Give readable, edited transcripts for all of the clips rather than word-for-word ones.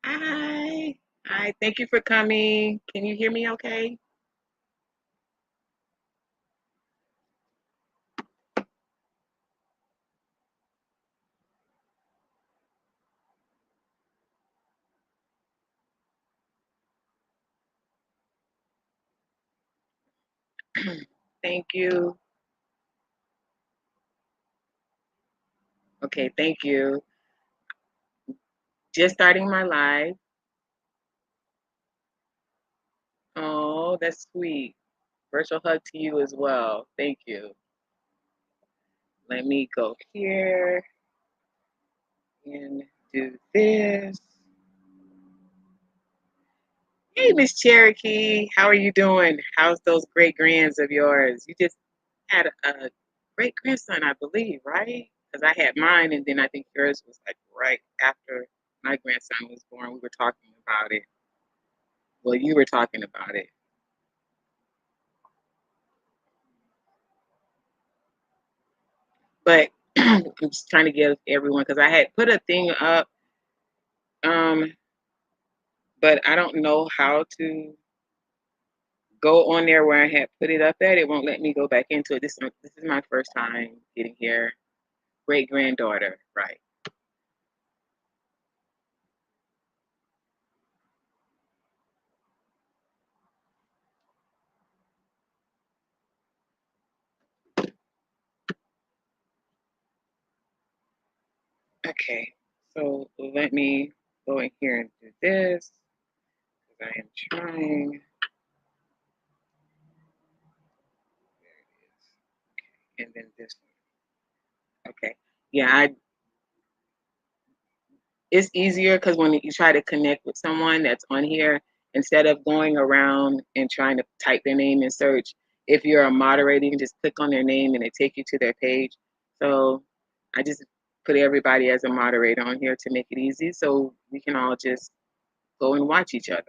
Hi. Hi. Thank you for coming. Can you hear me okay? Thank you. Okay, thank you. Just starting my live. Oh, that's sweet. Virtual hug to you as well. Thank you. Let me go here and do this. Hey, Miss Cherokee. How are you doing? How's those great grands of yours? You just had a great grandson, I believe, right? Because I had mine, and then I think yours was like right after my grandson was born. We were talking about it. Well, you were talking about it, but I'm just trying to give everyone because I had put a thing up, um, but I don't know how to go on there where I had put it up at. It won't let me go back into it. This is my first time getting here. Great granddaughter, right? Okay, so let me go in here and do this because I am trying. There it is, and then this one. Okay, yeah, it's easier because when you try to connect with someone that's on here, instead of going around and trying to type their name in search, if you're a moderator, you can just click on their name and it take you to their page. So I just put everybody as a moderator on here to make it easy, so we can all just go and watch each other.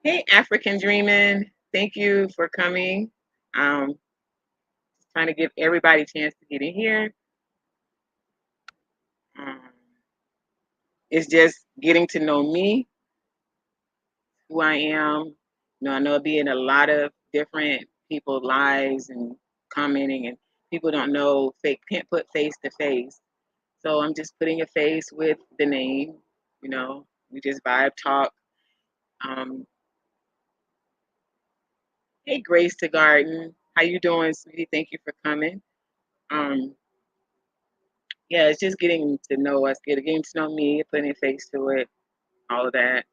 Hey, African Dreaming, thank you for coming. Um, Trying to give everybody a chance to get in here. Um, it's just getting to know me, who I am. I know I'll be in a lot of different people's lives and commenting, and people don't know fake can't put face to face. So I'm just putting a face with the name. We just vibe talk. Um, hey, Grace to Garden, how you doing, sweetie? Thank you for coming. Um, yeah, it's just getting to know us, getting to know me, putting a face to it, all of that.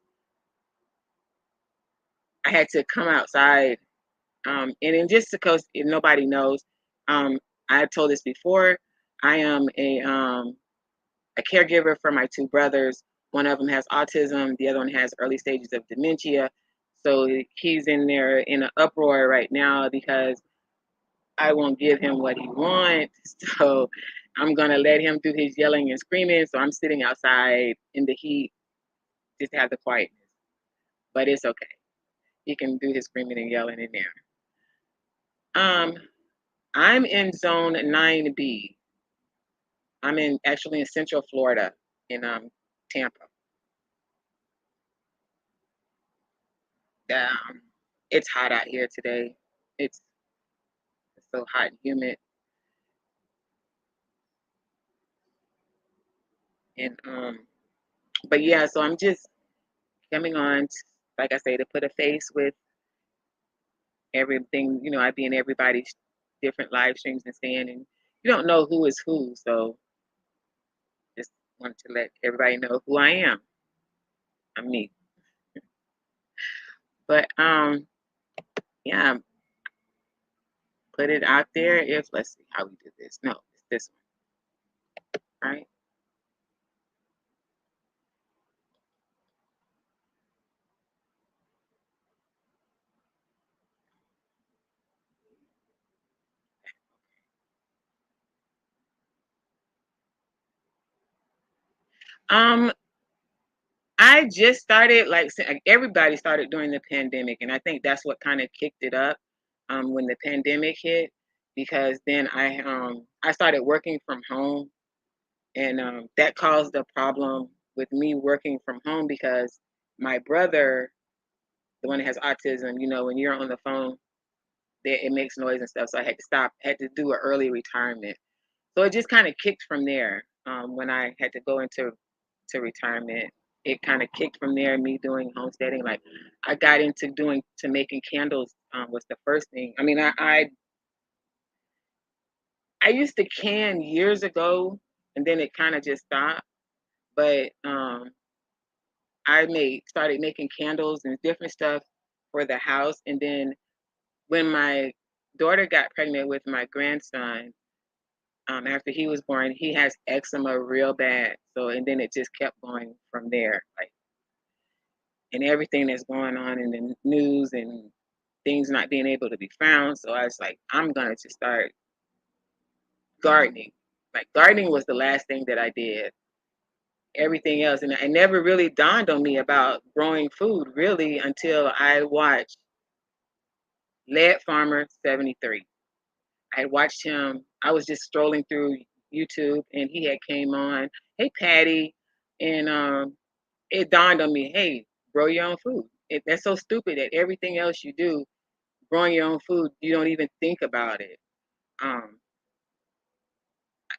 I had to come outside. And then just because if nobody knows, um, I've told this before. I am a caregiver for my two brothers. One of them has autism. The other one has early stages of dementia. So he's in there in an uproar right now because I won't give him what he wants. So I'm gonna let him do his yelling and screaming. So I'm sitting outside in the heat just to have the quietness. But it's okay. He can do his screaming and yelling in there. Um, I'm in zone 9B. I'm in actually in Central Florida in Tampa. Um, it's hot out here today. It's, it's so hot and humid, and but yeah. So I'm just coming on, like I say, to put a face with everything. I be in everybody's different live streams and saying, and you don't know who is who. So just wanted to let everybody know who I am. I'm me. But yeah, put it out there. If let's see how we do this. No, it's this one, right? Um, I just started like everybody started during the pandemic, and I think that's what kind of kicked it up when the pandemic hit, because then I started working from home, And that caused a problem with me working from home because my brother, the one that has autism, when you're on the phone, it makes noise and stuff. So I had to stop, had to do an early retirement. So it just kind of kicked from there. When I had to go into retirement, it kind of kicked from there. Me doing homesteading, like I got into making candles. Was the first thing. I mean, I used to can years ago, and then it kind of just stopped. But I started making candles and different stuff for the house. And then when my daughter got pregnant with my grandson, after he was born, he has eczema real bad. So, and then it just kept going from there, like, and everything that's going on in the news and things not being able to be found. So I was like, I'm gonna just start gardening. Like gardening was the last thing that I did. Everything else, and it never really dawned on me about growing food really until I watched Lead Farmer 73. I had watched him. I was just strolling through YouTube, and he had came on. Hey, Patty, and it dawned on me. Hey, grow your own food. That's so stupid that everything else you do, growing your own food, you don't even think about it. Um,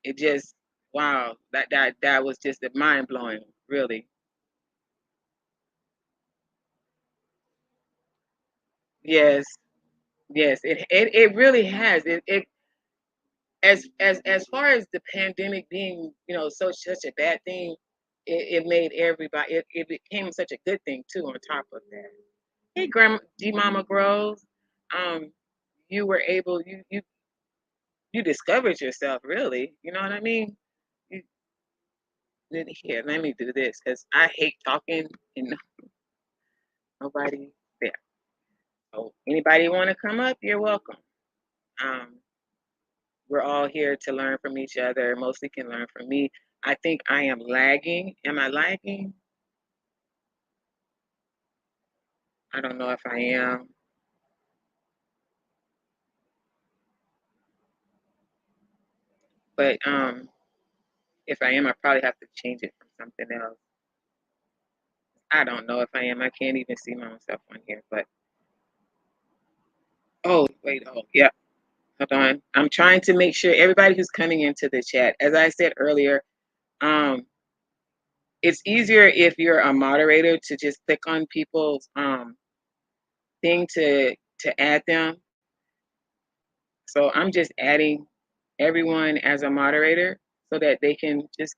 it just wow, that was just mind blowing, really. Yes, yes, it really has. It as far as the pandemic being, such a bad thing, it made everybody. It became such a good thing too. On top of that, hey, Grandma G Mama Groves, um, you were able you discovered yourself really. You know what I mean? You did here. Let me do this because I hate talking and nobody there. So anybody want to come up? You're welcome. Um, we're all here to learn from each other. Mostly can learn from me. I think I am lagging. Am I lagging? I don't know if I am, but if I am, I probably have to change it from something else. I don't know if I am. I can't even see myself on here. But oh wait, oh yeah, hold on. I'm trying to make sure everybody who's coming into the chat, as I said earlier, um, it's easier if you're a moderator to just click on people's thing to add them. So I'm just adding everyone as a moderator so that they can just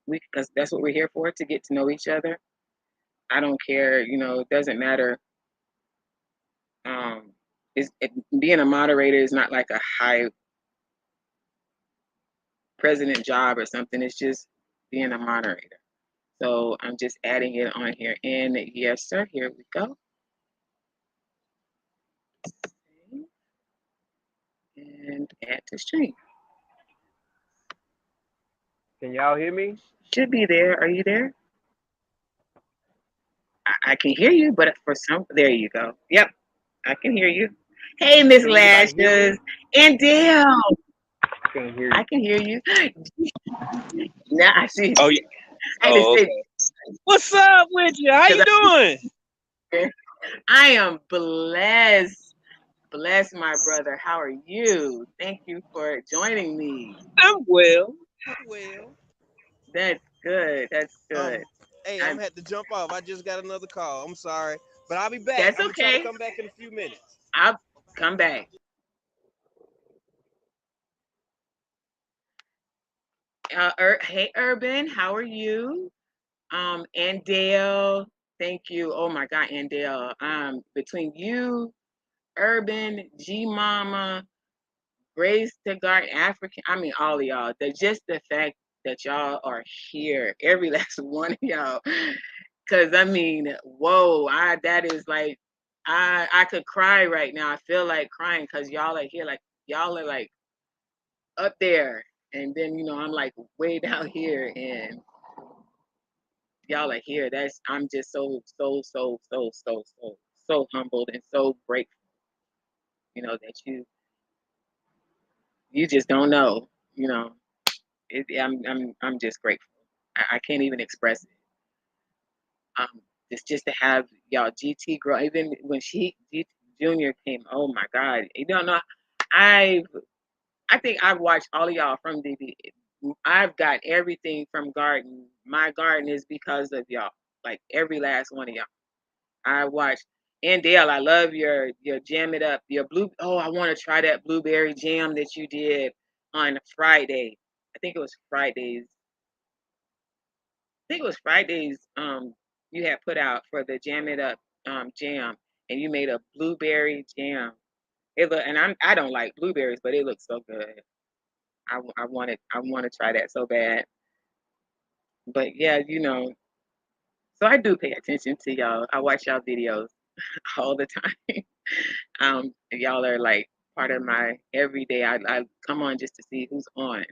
because that's what we're here for, to get to know each other. I don't care, it doesn't matter. Um, being a moderator is not like a high president job or something. It's just being a moderator. So I'm just adding it on here. And yes, sir, here we go. And add to stream. Can y'all hear me? Should be there. Are you there? I can hear you, but for there you go. Yep, I can hear you. Hey, Miss Can anybody hear Lashes me? and Dale. I can't hear I you. can hear you. Now I see. Oh, I had to oh, say okay. What's up with you? How you because doing? I am blessed. Bless my brother. How are you? Thank you for joining me. I'm well. I'm well. That's good. That's good. Hey, I'm I'm. had to jump off. I just got another call. I'm sorry, but I'll be back. That's I'm gonna try to okay. come back in a few minutes. I'll come back. Hey, Urban. How are you? And Dale. Thank you. Oh my God, and Dale. Between you, Urban, G Mama, Grace to Guard African. I mean, all of y'all. Just the fact that y'all are here, every last one of y'all. Cause I mean, whoa, that is like, I could cry right now. I feel like crying because y'all are here, like y'all are like up there, and then I'm like way down here, and y'all are here. I'm just so humbled and so grateful. That you just don't know. You know I'm just grateful. I can't even express it. It's just to have y'all GT girl. Even when GT Junior came, oh my God, you don't know. I I think I've watched all of y'all from DB. I've got everything from Garden. My garden is because of y'all. Like every last one of y'all. I watched. And Dale, I love your jam it up. Your blue. Oh, I want to try that blueberry jam that you did on Friday. I think it was Fridays. I think it was Fridays. You had put out for the jam it up jam, and you made a blueberry jam. And I don't like blueberries, but it looks so good. I want to try that so bad. But yeah, so I do pay attention to y'all. I watch y'all videos all the time. Y'all are like part of my everyday. I come on just to see who's on.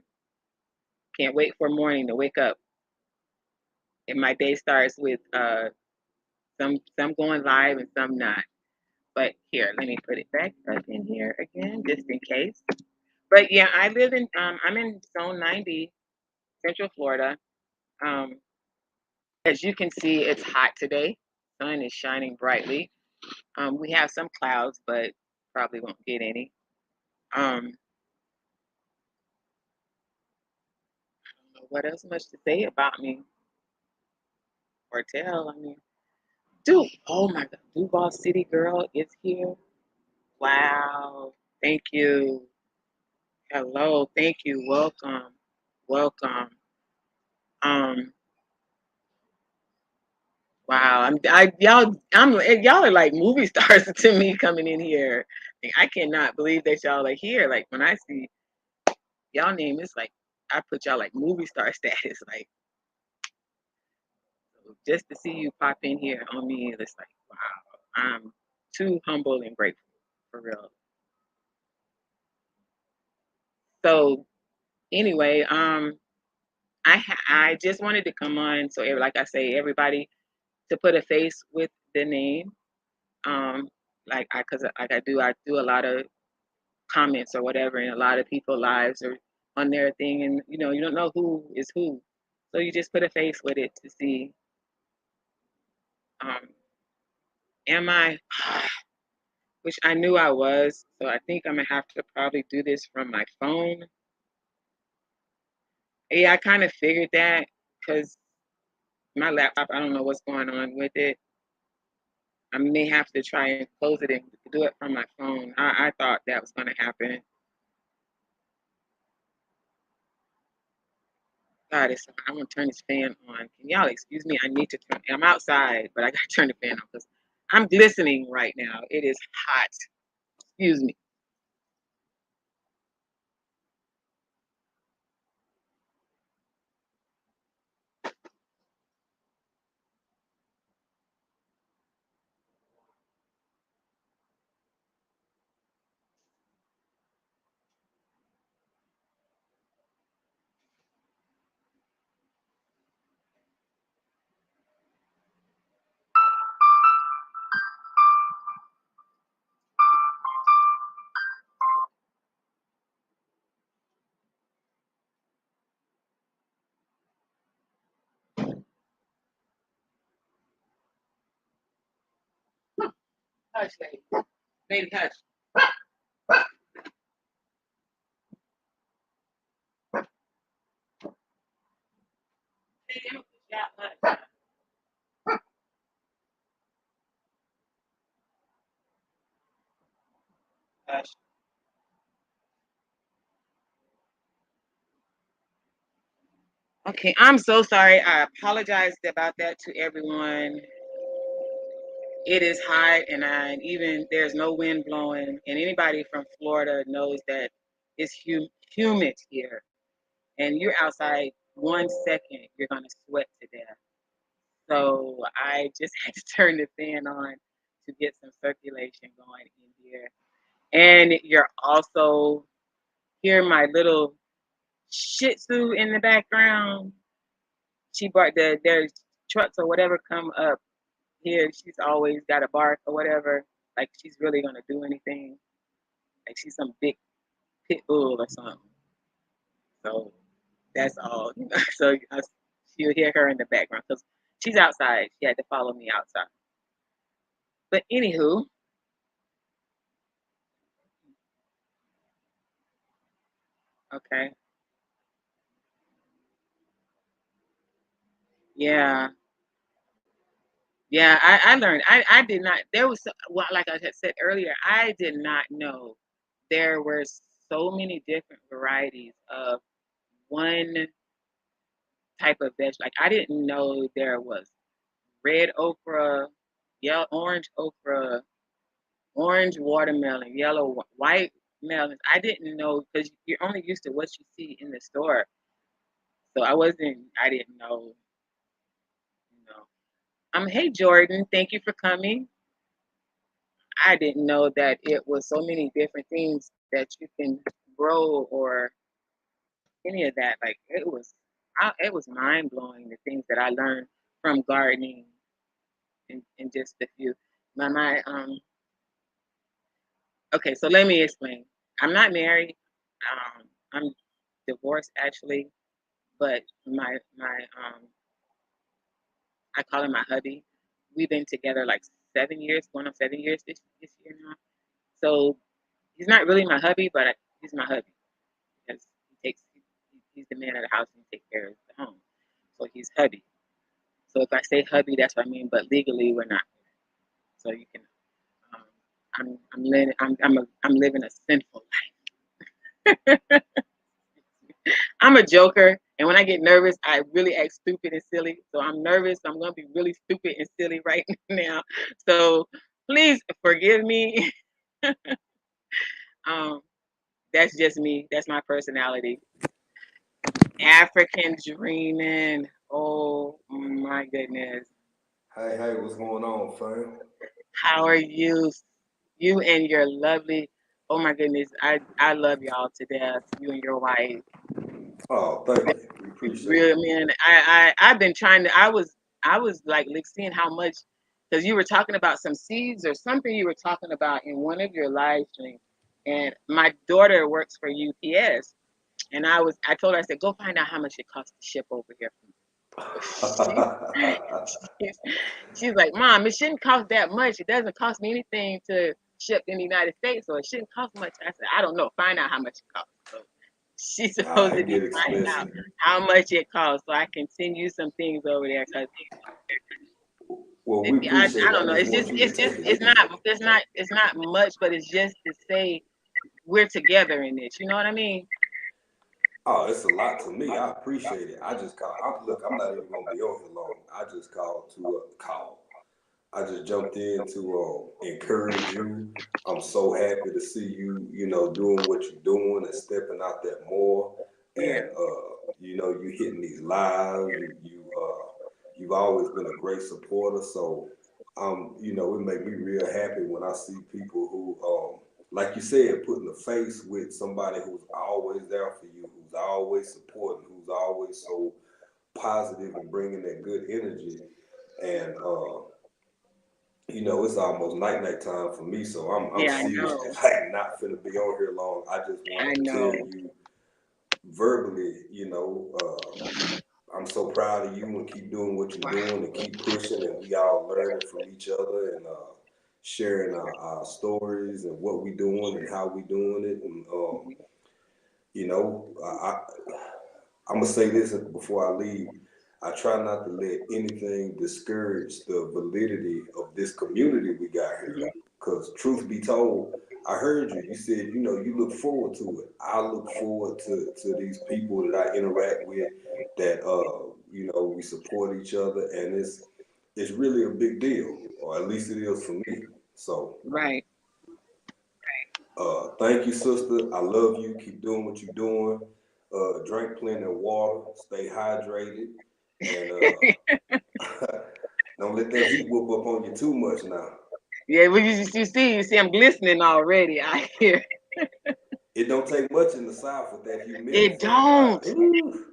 Can't wait for morning to wake up. And my day starts with some going live and some not. But here, let me put it back up in here again, just in case. But yeah, I'm in zone 90, Central Florida. Um, as you can see, it's hot today. Sun is shining brightly. We have some clouds, but probably won't get any. Um, what else much to say about me or tell? I mean, dude, oh my God, Duval City Girl is here. Wow, thank you. Hello, thank you. Welcome, welcome. Um, wow, y'all are like movie stars to me coming in here. Like, I cannot believe that y'all are here. Like when I see y'all name, it's like I put y'all like movie star status. Like just to see you pop in here on me, it's like wow. I'm too humble and grateful for real. So anyway, I just wanted to come on so like I say, everybody to put a face with the name. Um, I do a lot of comments or whatever, and a lot of people lives are on their thing, and you don't know who is who, so you just put a face with it to see. Um, am I? Which I knew I was, so I think I'm gonna have to probably do this from my phone. Yeah, I kind of figured that because my laptop, I don't know what's going on with it. I may have to try and close it and do it from my phone. I thought that was going to happen. God, I'm going to turn this fan on. Can y'all excuse me? I need to turn. I'm outside, but I got to turn the fan on because I'm glistening right now. It is hot. Excuse me. Hush, baby. Baby, hush. Baby, hush. Hush. Okay, I'm so sorry. I apologize about that to everyone. It is hot, and even there's no wind blowing. And anybody from Florida knows that it's humid here. And you're outside 1 second, you're gonna sweat to death. So I just had to turn the fan on to get some circulation going in here. And you're also hear my little Shih Tzu in the background. She brought there's trucks or whatever come up here. She's always got a bark or whatever, like she's really gonna do anything. Like she's some big pit bull or something. So That's all. So you'll hear her in the background because she's outside. She had to follow me outside. But anywho, okay. Yeah. Yeah, I learned. I did not. There was, well, like I had said earlier, I did not know there were so many different varieties of one type of veg. Like I didn't know there was red okra, yellow, orange okra, orange watermelon, yellow, white melons. I didn't know because you're only used to what you see in the store. So I didn't know, you know. Hey Jordan, thank you for coming. I didn't know that it was so many different things that you can grow or any of that. Like it was mind blowing the things that I learned from gardening and just a few. My okay, so let me explain. I'm not married. I'm divorced actually, but my I call him my hubby. We've been together like 7 years, going on 7 years this year now. So he's not really my hubby, but he's my hubby because he's the man of the house and he takes care of the home. So he's hubby. So if I say hubby, that's what I mean. But legally, we're not. So you can. Um, I'm living a sinful life. I'm a joker, and when I get nervous, I really act stupid and silly. So I'm nervous. I'm gonna be really stupid and silly right now. So please forgive me. um, that's just me. That's my personality. African dreaming. Oh my goodness. Hey, what's going on, fam? How are you? You and your lovely. Oh my goodness. I love y'all to death. You and your wife. Oh, thank you. We appreciate Real it. man. I've been trying to. I was like seeing how much because you were talking about some seeds or something you were talking about in one of your live streams. And my daughter works for UPS, and I told her I said go find out how much it costs to ship over here. She, she's, she's like, Mom, it shouldn't cost that much. It doesn't cost me anything to ship in the United States, so it shouldn't cost much. I said, I don't know. Find out how much it costs. So she's Nah, supposed to it be get finding out expensive. how much it costs so I can send you some things over there. Cause Well, we I appreciate it. don't I know. just want you to take it easy. It's not much, but it's just to say we're together in this. You know what I mean? Oh, it's a lot to me. I appreciate it. I just call. Look, I'm not even gonna be on here long. I just called to call. I just jumped in to encourage you. I'm so happy to see you, doing what you're doing and stepping out there more. Yeah. And you hitting these lives. You've always been a great supporter. So, it make me real happy when I see people who, like you said, putting a face with somebody who's always there for you, who's always supporting, who's always so positive and bringing that good energy. And it's almost night time for me, so I'm Yeah, I seriously know. like not finna be on here long. I just I wanted to know. tell you verbally, I'm so proud of you and keep doing what you're doing and keep pushing, and we all learning from each other and sharing our stories and what we doing and how we doing it. And you know, I, I'm gonna say this before I leave. I try not to let anything discourage the validity of this community we got here. Because truth be told, I heard you. You said, you look forward to it. I look forward to these people that I interact with, that we support each other, and it's really a big deal, or at least it is for me. So Right. thank you, sister. I love you. Keep doing what you're doing. Drink plenty of water. Stay hydrated. And don't let that heat whoop up on you too much now. Yeah, well, you see, I'm glistening already out here. It don't take much in the South with that It humidity. don't. Ooh,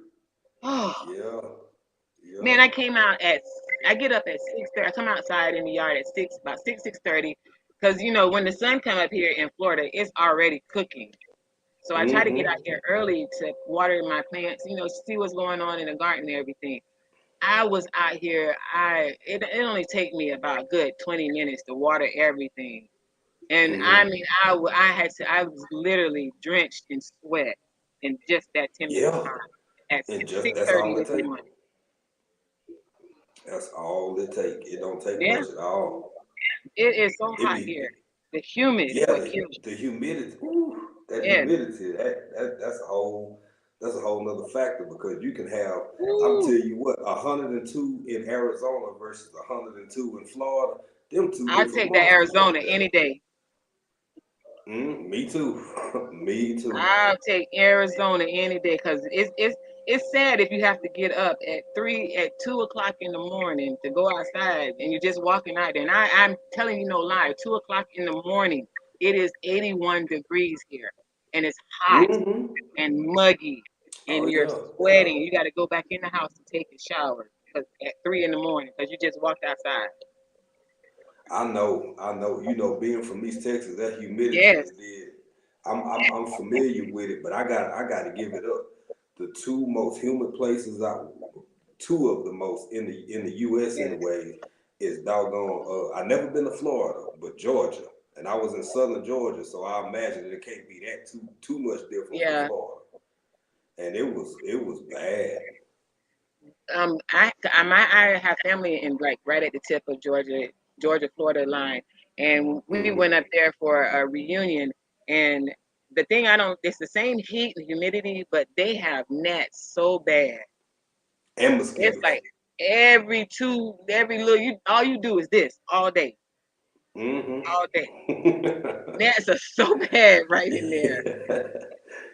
Oh yeah, man, yeah. I get up at 6:30. I come outside in the yard at about 6:30, because when the sun come up here in Florida, it's already cooking. So I try to get out here early to water my plants, see what's going on in the garden and everything. I was out here. It only take me about a good 20 minutes to water everything, and I mean I was literally drenched in sweat in just that 10 minute Yeah, time at and just that's 6:30 all it this takes. morning. That's all it takes. It don't take Yeah, much at all. it is so It hot be here. The humid is yeah, what kills the humidity. Whew, that you. Yeah. humidity. That's a whole nother factor because you can have. I'm Woo. tell you what, 102 in Arizona versus 102 in Florida. Them two I'll different take that monsters Arizona right there. any day. Me too. Me too. I'll take Arizona any day because it's sad if you have to get up at 2 o'clock in the morning to go outside and you're just walking out there. And I'm telling you no lie, 2 o'clock in the morning, it is 81 degrees here and it's hot hmm and muggy Oh and you're yeah, sweating. You got to go back in the house to take a shower 'cause at 3 in the morning because you just walked outside. I know. I know. Being from East Texas, that humidity Yes, is dead. I'm familiar with it, but I got to give it up. The two of the most in the U.S. yes, anyway, is doggone. I never been to Florida, but Georgia, and I was in Southern Georgia, so I imagine it can't be that too much different from yeah. Florida. And it was bad. I have family in like right at the tip of Florida line, and we hmm went up there for a reunion. And the thing I don't, it's the same heat and humidity, but they have gnats so bad. And It's mosquitoes. like every little all you do is this hmm all day. Gnats are so bad right in there.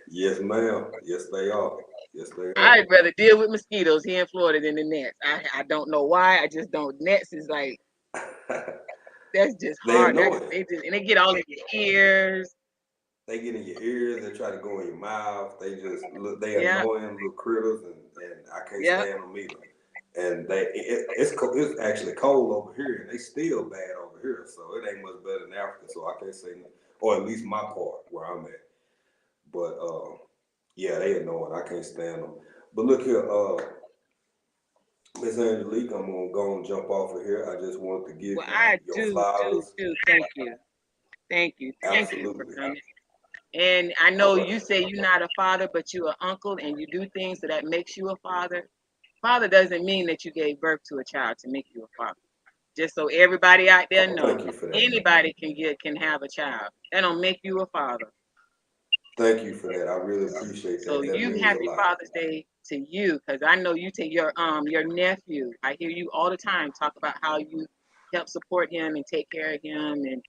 Yes, ma'am. Yes, they are. Yes, they are. I'd rather deal with mosquitoes here in Florida than the gnats. I don't know why. I just don't. Gnats is like that's just They hard. annoying. They get all in your ears. They get in your ears. They try to go in your mouth. They just look. They Yeah, annoying little critters, and I can't yeah. stand them either. And it's actually cold over here, and they still bad over here. So it ain't much better than Africa. So I can't say, or at least my part where I'm at. But yeah, they annoying. I can't stand them. But look here, Miss Angelique, I'm gonna go and jump off of here. I just wanted to give Well, you I your do flowers. too. Thank you, thank you for Absolutely. coming. And I All know right. you say you're not a father, but you're an uncle, and you do things so that makes you a father. Father doesn't mean that you gave birth to a child to make you a father. Just so everybody out there Oh, know, thank you for that. anybody can have a child. That don't make you a father. Thank you for that. I really appreciate So that. That you means a happy lot. Father's Day to you, because I know you take your nephew. I hear you all the time talk about how you help support him and take care of him, and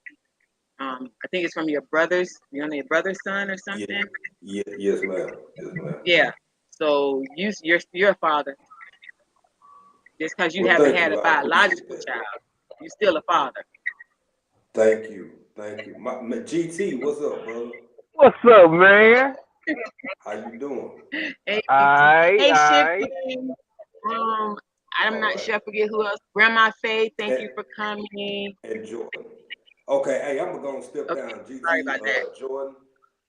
I think it's from your your brother's son or Yeah, something. yeah, yes, ma'am. Yes, ma'am. Yeah. So you're a father. Just because you Well, haven't thank had you. a I appreciate biological that. child, you're still a father. Thank you. Thank you. My GT, what's up, brother? What's up, man? How you doing? Hey, BT. Alright, Hey, alright. Shipley. Um, I'm All not right. sure. I forget who else. Grandma Faye, thank And, you for coming. and Jordan. Okay, hey, I'm gonna step Okay, down. sorry GT, about that. Jordan,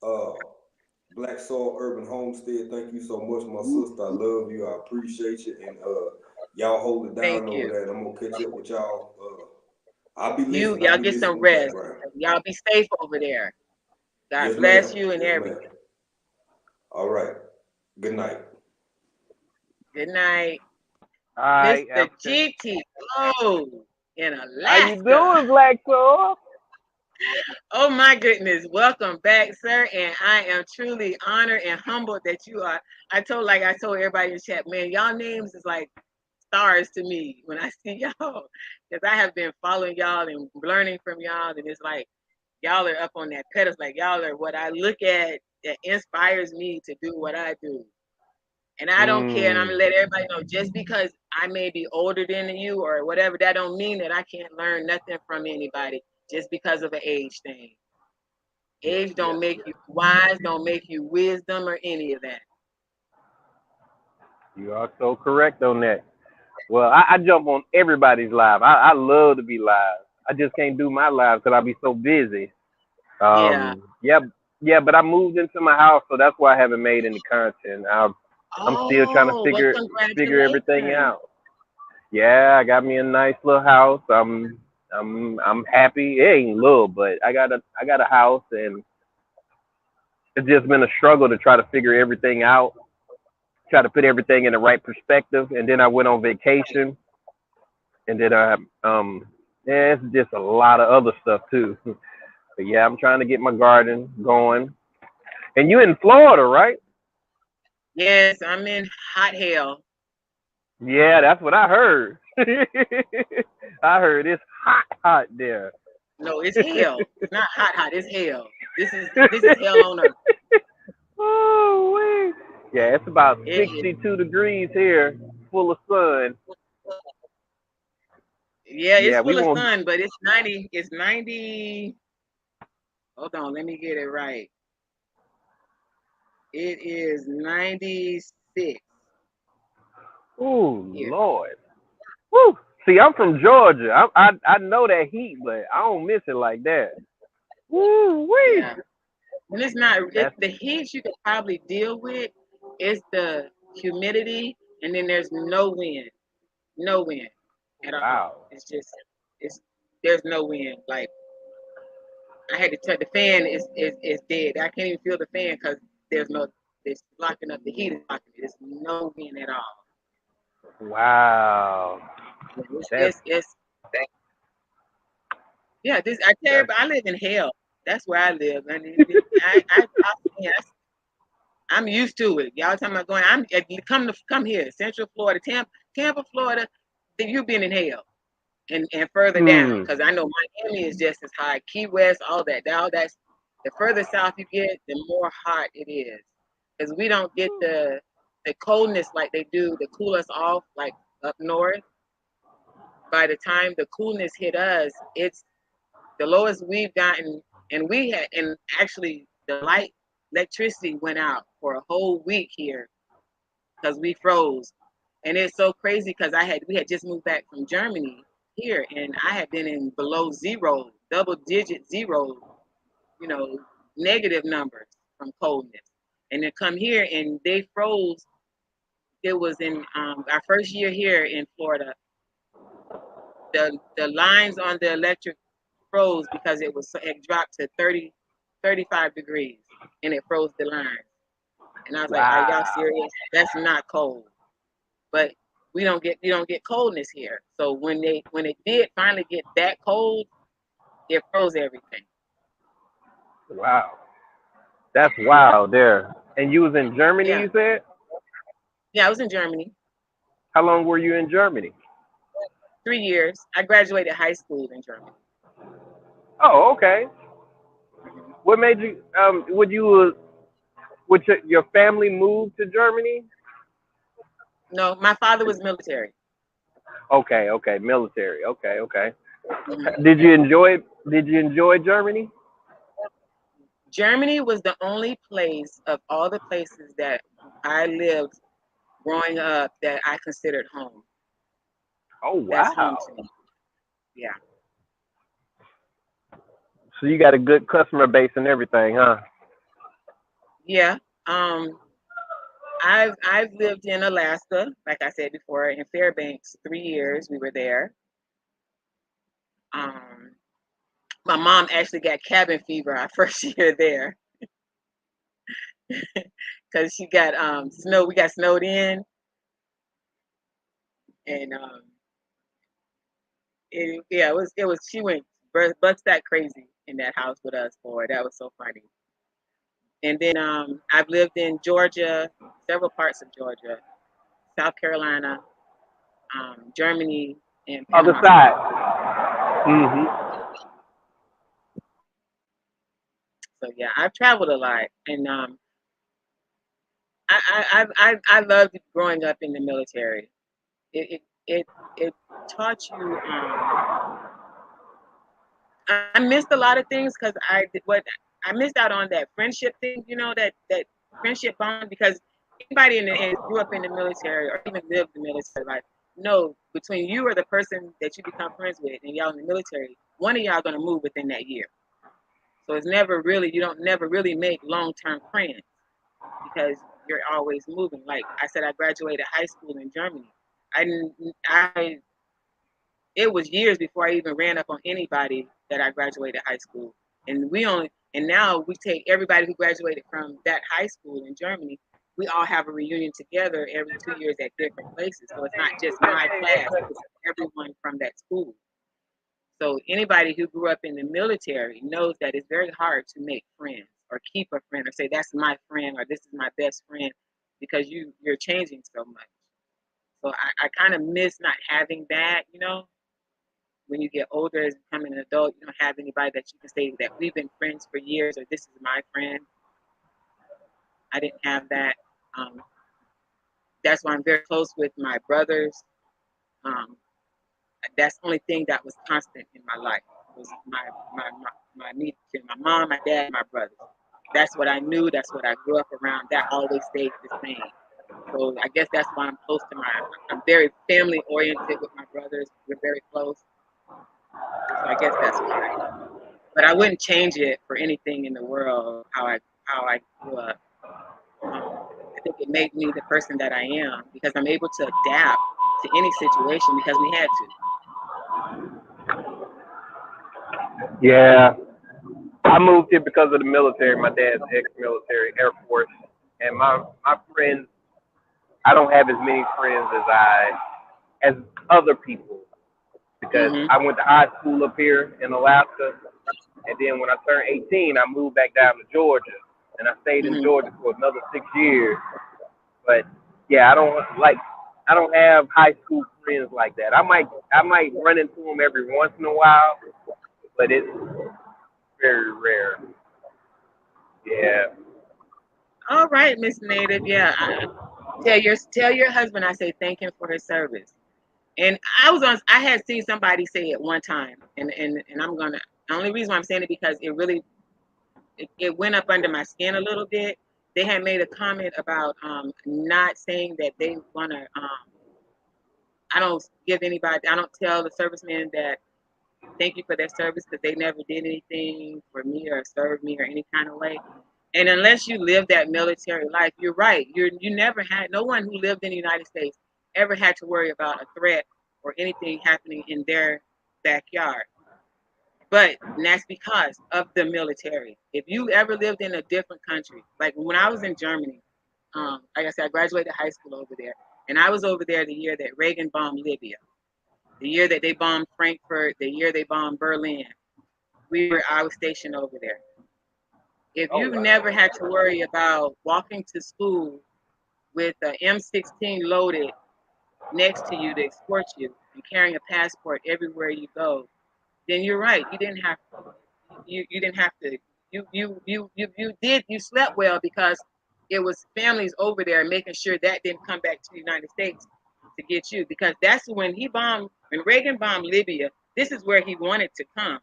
uh, Black Soul Urban Homestead. Thank you so much, my sister. I love you. I appreciate you, and y'all hold it Thank down over you. there, and I'm gonna catch up with y'all. I'll be listening. I'll Y'all be get some listening in the rest. background. Y'all be safe over there. God Yes, bless ma'am. you and Yes, everything. ma'am. All right. Good night. Good night, Alright, Mr. Africa. GTO in How you Alaska. doing, Black Soul? Oh my goodness. Welcome back, sir. And I am truly honored and humbled that you are. Like I told everybody in the chat, man, y'all names is like stars to me when I see y'all. Because I have been following y'all and learning from y'all. And it's like y'all are up on that pedestal. Like y'all are what I look at that inspires me to do what I do. And I don't care. And I'm gonna let everybody know just because I may be older than you or whatever, that don't mean that I can't learn nothing from anybody just because of an age thing. Age Yeah. don't make you wise, don't make you wisdom or any of that. You are so correct on that. Well, I jump on everybody's live. I love to be live. I just can't do my live because I be so busy. Yeah. Yeah, Yeah, but I moved into my house, so that's why I haven't made any content. I'm still trying to Oh, well, figure everything congratulations. out. Yeah, I got me a nice little house. I'm happy. It ain't little, but I got a house, and it's just been a struggle to try to figure everything out, try to put everything in the right perspective. And then I went on vacation, and then yeah, it's just a lot of other stuff too. But yeah, I'm trying to get my garden going. And you in Florida, right? Yes, I'm in hot hell. Yeah, that's what I heard. I heard it's hot there. No, it's hell. It's not hot. It's hell. This is hell on earth. Oh, yeah, it's about It is. 62 degrees here, full of sun. Yeah, it's Yeah, we full of won't. sun, but it's 90. It's 90. Hold on, let me get it right. It is 96 Oh here. Lord. Woo. See, I'm from Georgia. I know that heat, but I don't miss it like that. Woo wee. Yeah. And it's not That's the heat you could probably deal with. It's the humidity, and then there's no wind. No wind at all. wow. It's there's no wind. Like I had to turn the fan is dead. I can't even feel the fan because there's no it's blocking up the heat is blocking it. There's no wind at all. Wow. That's It's yeah, this I tell you, that's but I live in hell. That's where I live. And yeah, I'm used to it. Y'all talking about going? Come here, Central Florida, Tampa, Florida. Then you been in hell and further down mm. because I know Miami is just as high. Key West, all that. Now that's the further south you get, the more hot it is because we don't get the coldness like they do to cool us off like up north. By the time the coolness hit us, it's the lowest we've gotten, and actually the electricity went out for a whole week here because we froze, and it's so crazy because we had just moved back from Germany here, and I had been in below zero, double digit zero, you know, negative numbers from coldness, and then come here and they froze. It was in our first year here in Florida. The lines on the electric froze because it dropped to 30, 35 degrees and it froze the line. And I was like, are y'all Wow. serious? That's not cold. But you don't get coldness here. So when it did finally get that cold, it froze everything. Wow. That's wild there. And you was in Germany, Yeah. you said? Yeah, I was in Germany How long were you in Germany? 3 years. I graduated high school in Germany. Oh, okay. Mhm. What made you would your family move to Germany? No, my father was military. Okay, okay, military. Okay, okay. Mhm. Did you enjoy Germany? Germany was the only place of all the places that I lived growing up that I considered home. Oh, That's home wow. to me. Yeah. So you got a good customer base and everything, huh? Yeah. Um, I've lived in Alaska, like I said before, in Fairbanks, 3 years we were there. Um, my mom actually got cabin fever our first year there because she got snow. We got snowed in, and yeah, it was. She went buck that crazy in that house with us. Boy, that was so funny. And then I've lived in Georgia, several parts of Georgia, South Carolina, Germany, and Other Panama City. side. Mhm. So yeah, I've traveled a lot, and I loved growing up in the military. It taught you. I missed a lot of things because I missed out on that friendship thing. You know that friendship bond because anybody grew up in the military or even lived the military life. No, between you or the person that you become friends with, and y'all in the military, one of y'all gonna move within that year. So it's never really, you don't never really make long-term friends because you're always moving. Like I said, I graduated high school in Germany. I didn't, I, it was years before I even ran up on anybody that I graduated high school. And now we take everybody who graduated from that high school in Germany, we all have a reunion together every 2 years at different places. So it's not just my class, it's everyone from that school. So anybody who grew up in the military knows that it's very hard to make friends or keep a friend or say that's my friend or this is my best friend because you're changing so much. So I kind of miss not having that, when you get older as becoming an adult, you don't have anybody that you can say that we've been friends for years or this is my friend. I didn't have that. Um, that's why I'm very close with my brothers. Um, that's the only thing that was constant in my life was my me, my mom, my dad, my brothers. That's what I knew. That's what I grew up around. That always stayed the same. So I guess that's why I'm close to I'm very family oriented with my brothers. We're very close. So I guess that's why. But I wouldn't change it for anything in the world. How I grew up. I think it made me the person that I am because I'm able to adapt to any situation because we had to. Yeah, I moved here because of the military. My dad's ex-military, Air Force, and my friends. I don't have as many friends as other people because Mhm. I went to high school up here in Alaska, and then when I turned 18, I moved back down to Georgia, and I stayed in Mhm. Georgia for another 6 years. But yeah, I don't have high school friends like that. I might run into them every once in a while, but it's very rare. Yeah. All right, Miss Native. Yeah. Tell your husband I say thank him for his service. And I had seen somebody say it one time, and I'm gonna. The only reason why I'm saying it because it went up under my skin a little bit. They had made a comment about not saying that they wanna. I don't I don't tell the servicemen that thank you for their service because they never did anything for me or served me or any kind of way. And unless you live that military life, you're right. You never had no one who lived in the United States ever had to worry about a threat or anything happening in their backyard. But that's because of the military. If you ever lived in a different country, like when I was in Germany, like I said, I graduated high school over there, and I was over there the year that Reagan bombed Libya, the year that they bombed Frankfurt, the year they bombed Berlin. I was stationed over there. If Oh you've wow. never had to worry about walking to school with an M16 loaded next to you to escort you and carrying a passport everywhere you go, then you're right. You didn't have to you slept well because it was families over there making sure that didn't come back to the United States to get you because that's when when Reagan bombed Libya, this is where he wanted to come.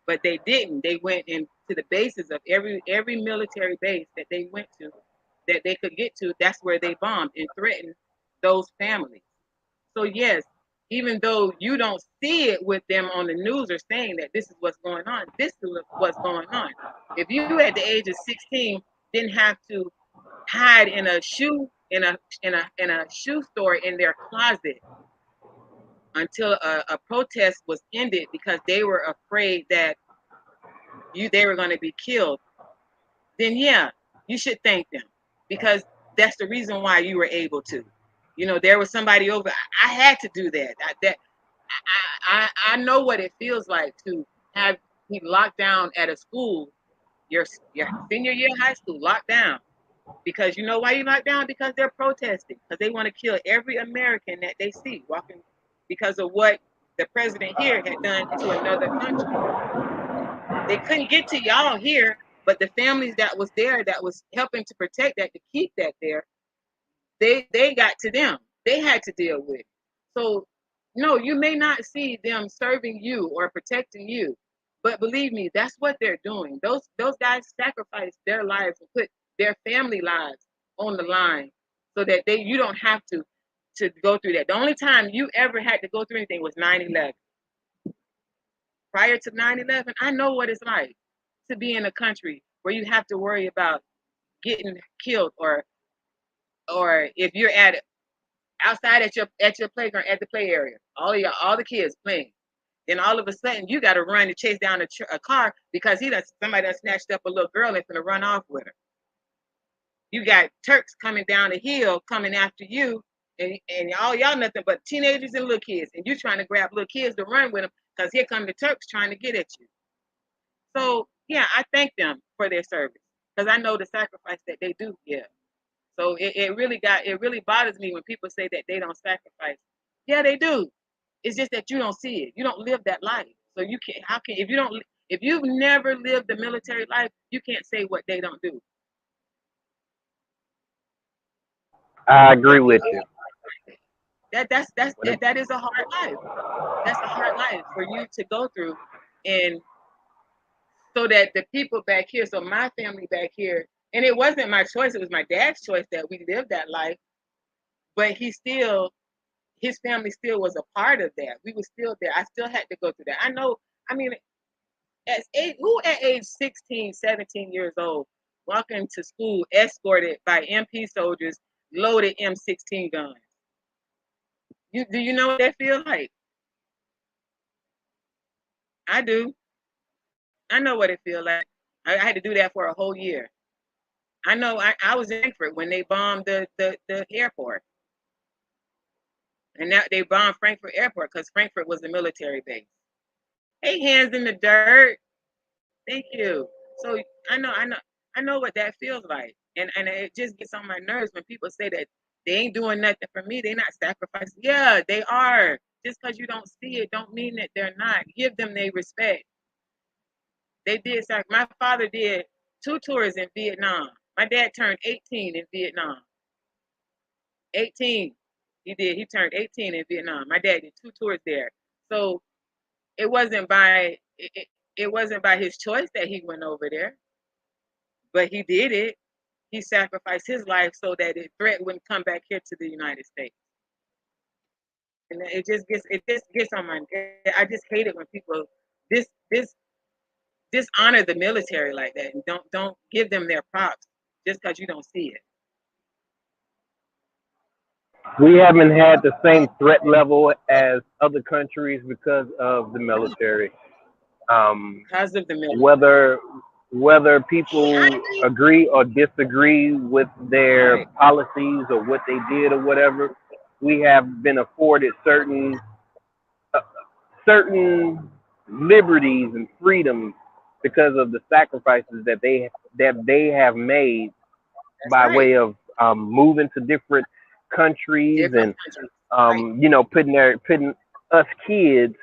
But they didn't. They went into the bases of every military base that they went to that they could get to. That's where they bombed and threatened those families. So yes, even though you don't see it with them on the news or saying that this is what's going on, this is what's going on. If you at the age of 16 didn't have to hide in a shoe store in their closet until a protest was ended because they were afraid that they were going to be killed, then yeah, you should thank them because that's the reason why you were able to. There was somebody over. I had to do that. I know what it feels like to have be locked down at a school, your senior year of high school, locked down. Because you know why you locked down? Because they're protesting. Because they want to kill every American that they see walking because of what the president here had done to another country. They couldn't get to y'all here, but the families that was there that was helping to protect that to keep that there, they got to them. They had to deal with. So no, you may not see them serving you or protecting you, but believe me, that's what they're doing. Those guys sacrificed their lives and put their family lives on the line so that you don't have to go through that. The only time you ever had to go through anything was 9/11. Prior to 9/11, I know what it's like to be in a country where you have to worry about getting killed, or if you're at outside at your playground, at the play area, all the kids playing, then all of a sudden you got to run to chase down a car because somebody done snatched up a little girl and finna run off with her. You got Turks coming down the hill coming after you, and all y'all nothing but teenagers and little kids, and you trying to grab little kids to run with them because here come the Turks trying to get at you. So yeah, I thank them for their service because I know the sacrifice that they do give. So it really bothers me when people say that they don't sacrifice. Yeah, they do. It's just that you don't see it. You don't live that life. So you can't. How can if you've never lived the military life, you can't say what they don't do. I agree with you. That is a hard life. That's a hard life for you to go through, and so that the people back here, so my family back here, and it wasn't my choice. It was my dad's choice that we lived that life. But his family still was a part of that. We were still there. I still had to go through that. I know. I mean, at age 16, 17 years old, walking to school escorted by MP soldiers, loaded M16 guns. Do you know what that feels like? I do. I know what it feels like. I had to do that for a whole year. I know. I was in Frankfurt when they bombed the airport, and now they bombed Frankfurt Airport because Frankfurt was a military base. Hey, hands in the dirt. Thank you. So I know what that feels like, and it just gets on my nerves when people say that they ain't doing nothing for me. They're not sacrificing. Yeah, they are. Just because you don't see it, don't mean that they're not. Give them their respect. They did. My father did 2 tours in Vietnam. My dad turned 18 in Vietnam. 18. He did. He turned 18 in Vietnam. My dad did 2 tours there. So it wasn't by his choice that he went over there, but he did it. He sacrificed his life so that the threat wouldn't come back here to the United States. And it just gets on my. I just hate it when people dishonor the military like that and don't give them their props just because you don't see it. We haven't had the same threat level as other countries because of the military. Because of the military. Whether people agree or disagree with their policies or what they did or whatever, we have been afforded certain liberties and freedoms because of the sacrifices that they have made by way of moving to different countries and putting us kids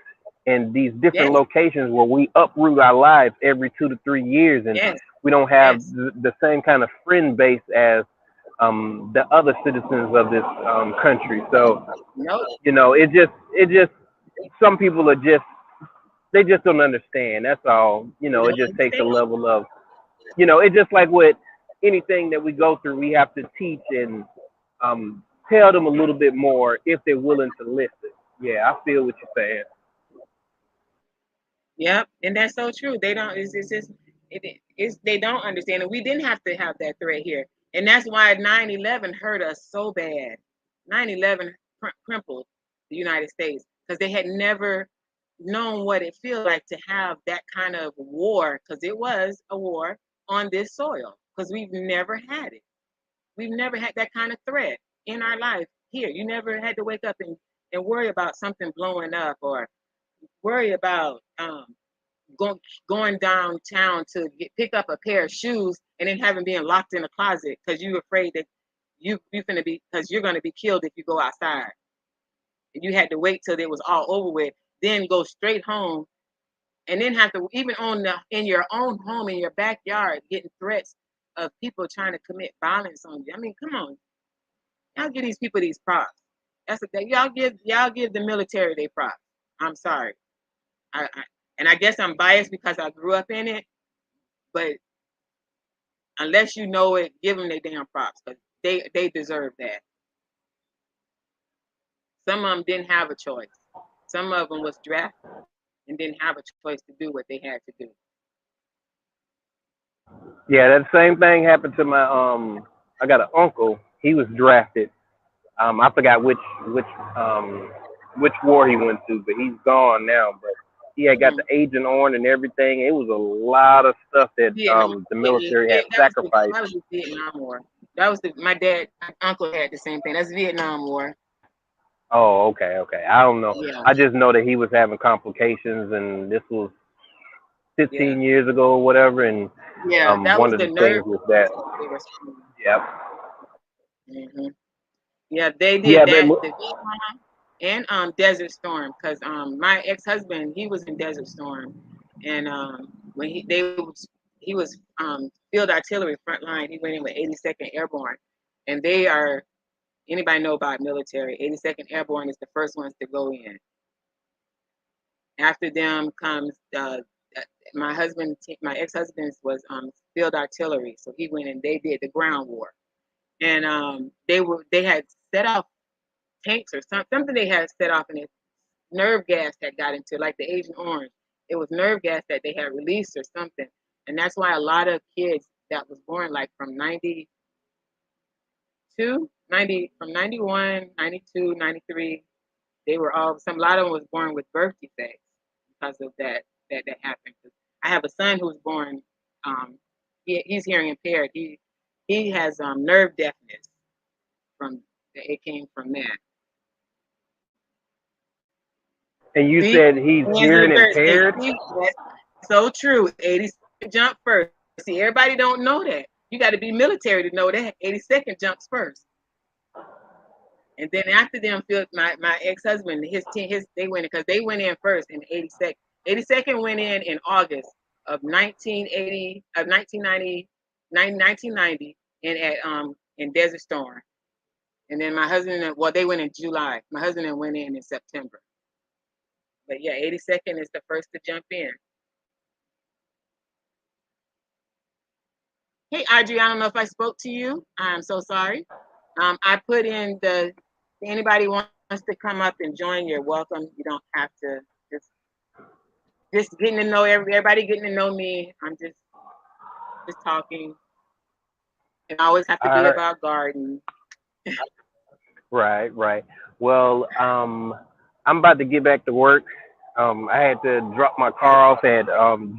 in these different locations where we uproot our lives every 2 to 3 years, and we don't have the same kind of friend base as the other citizens of this country. So it just some people they just don't understand. That's all. It just takes a level of it's just like with anything that we go through, we have to teach and tell them a little bit more if they're willing to listen. Yeah, I feel what you're saying. Yep, and that's so true. They don't. They don't understand, and we didn't have to have that threat here, and that's why 9/11 hurt us so bad. 9/11 crippled the United States because they had never known what it feels like to have that kind of war, because it was a war on this soil, because we've never had it. We've never had that kind of threat in our life here. You never had to wake up and worry about something blowing up, or worry about going downtown to pick up a pair of shoes and then having being locked in a closet because you're afraid that you're gonna be killed if you go outside. And you had to wait till it was all over with, then go straight home, and then have to even in your own home, in your backyard, getting threats of people trying to commit violence on you. I mean, come on, y'all give these people these props. That's the thing. Y'all give the military their props. I'm sorry. And I guess I'm biased because I grew up in it, but unless you know it, give them their damn props, because they deserve that. Some of them didn't have a choice. Some of them was drafted and didn't have a choice to do what they had to do. Yeah, that same thing happened to my I got an uncle. He was drafted. I forgot um which war he went to, but he's gone now. But he had got Hmm. the Agent Orange and everything. It was a lot of stuff that Vietnam. the military had That sacrificed. was the Vietnam War. That was my uncle had the same thing. That's Vietnam War. Oh, okay, okay. I don't know. Yeah, I just know that he was having complications, and this was yeah, 15 years ago or whatever. And yeah. That one was of the the nerve things was that, gas that they were spraying. yep, Hmm. Yeah, they yeah, did but that. The Vietnam and Desert Storm, because my ex-husband, he was in Desert Storm, and when he was field artillery front line. He went in with 82nd Airborne, and they are, anybody know about military? 82nd Airborne is the first ones to go in. After them comes my ex-husband's was field artillery, so he went and they did the ground war, and they had set off tanks or something they had set off, and it nerve gas had got into, like the Agent Orange. It was nerve gas that they had released or something, and that's why a lot of kids that was born like from 91, 92, 93, they were all a lot of them was born with birth defects because of that happened. I have a son who's born, um, he's hearing impaired. He has nerve deafness from it came from that. and you See, said he's Angela hearing Birds, and impaired. see, that's so true. 82nd jump first. See, everybody don't know that. You got to be military to know that 82nd jumps first, and then after them, my ex husband, his team, they went in because they went in first in 82nd. 82nd went in August of 1980 of 1990, 1990, and at in Desert Storm, and then my husband, well, they went in July. My husband went in September. But yeah, 82nd is the first to jump in. Hey, Audrey, I don't know if I spoke to you. I'm so sorry. I put in anybody wants to come up and join, you're welcome. You don't have to just getting to know everybody, getting to know me. I'm just talking. It always have to All be right, about garden. right, right. Well, I'm about to get back to work. I had to drop my car off at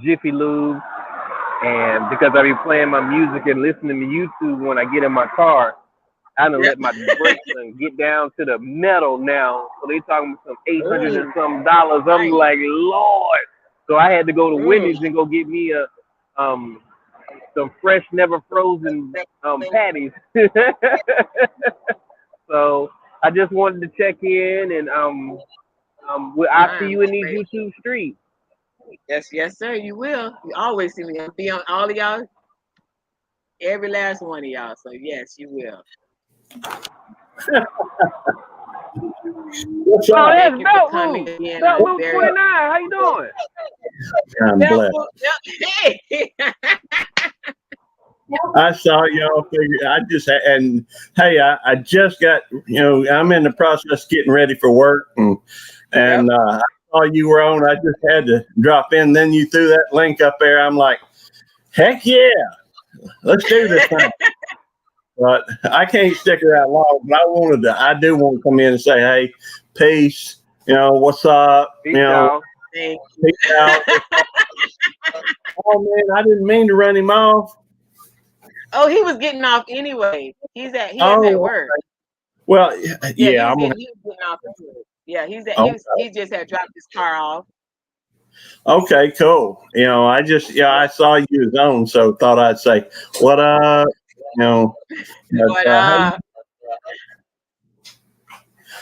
Jiffy Lube, and because I be playing my music and listening to YouTube when I get in my car, I done Yep. let my brakes and get down to the metal now. So they talking about some 800 and Ooh, some dollars. I'm nice. like, Lord. So I had to go to Mm. Wendy's and go get me a some fresh, never frozen patties. So I just wanted to check in and I'll see you in these Great. YouTube streets. Yes, sir. You will. You always see me. I'll be on all of y'all, every last one of y'all. So yes, you will. What's Oh, up? that's Thank you for coming Beltwood. again. I'm Beltwood very 29. How you doing? I'm blessed. Hey. I saw y'all figure. And hey, I just got, I'm in the process of getting ready for work, Yep. and I saw you were on. I just had to drop in. Then you threw that link up there. I'm like, heck yeah, let's do this thing. But I can't stick around long. But I do want to come in and say, hey, peace. What's up? Peace out. Thank Peace out. Oh man, I didn't mean to run him off. Oh, he was getting off anyway. He is at Oh, work. well, Yeah, yeah. he was getting off anyway. Yeah, Okay. he just had dropped his car off. Okay, cool. I saw you was on, so thought I'd say, what up? But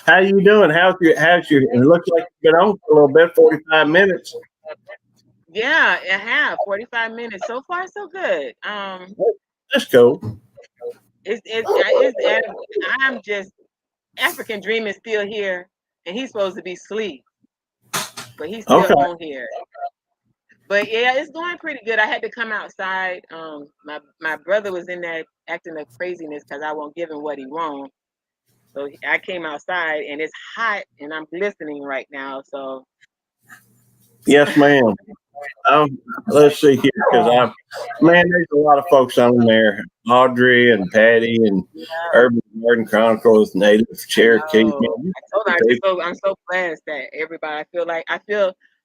How you doing? It looks like you've been on for a little bit, 45 minutes. yeah, I have 45 minutes. So far, so good. That's cool. I'm just African Dream is still here, and he's supposed to be asleep, but he's still Okay. on here. But yeah, it's going pretty good. I had to come outside. My brother was in there acting a craziness because I won't give him what he wants. So I came outside, and it's hot, and I'm glistening right now. So Yes, ma'am. Let's see here, because there's a lot of folks on there. Audrey and Patty and Urban Garden Chronicles, Native Cherokee. Oh, I told her I'm so blessed that everybody.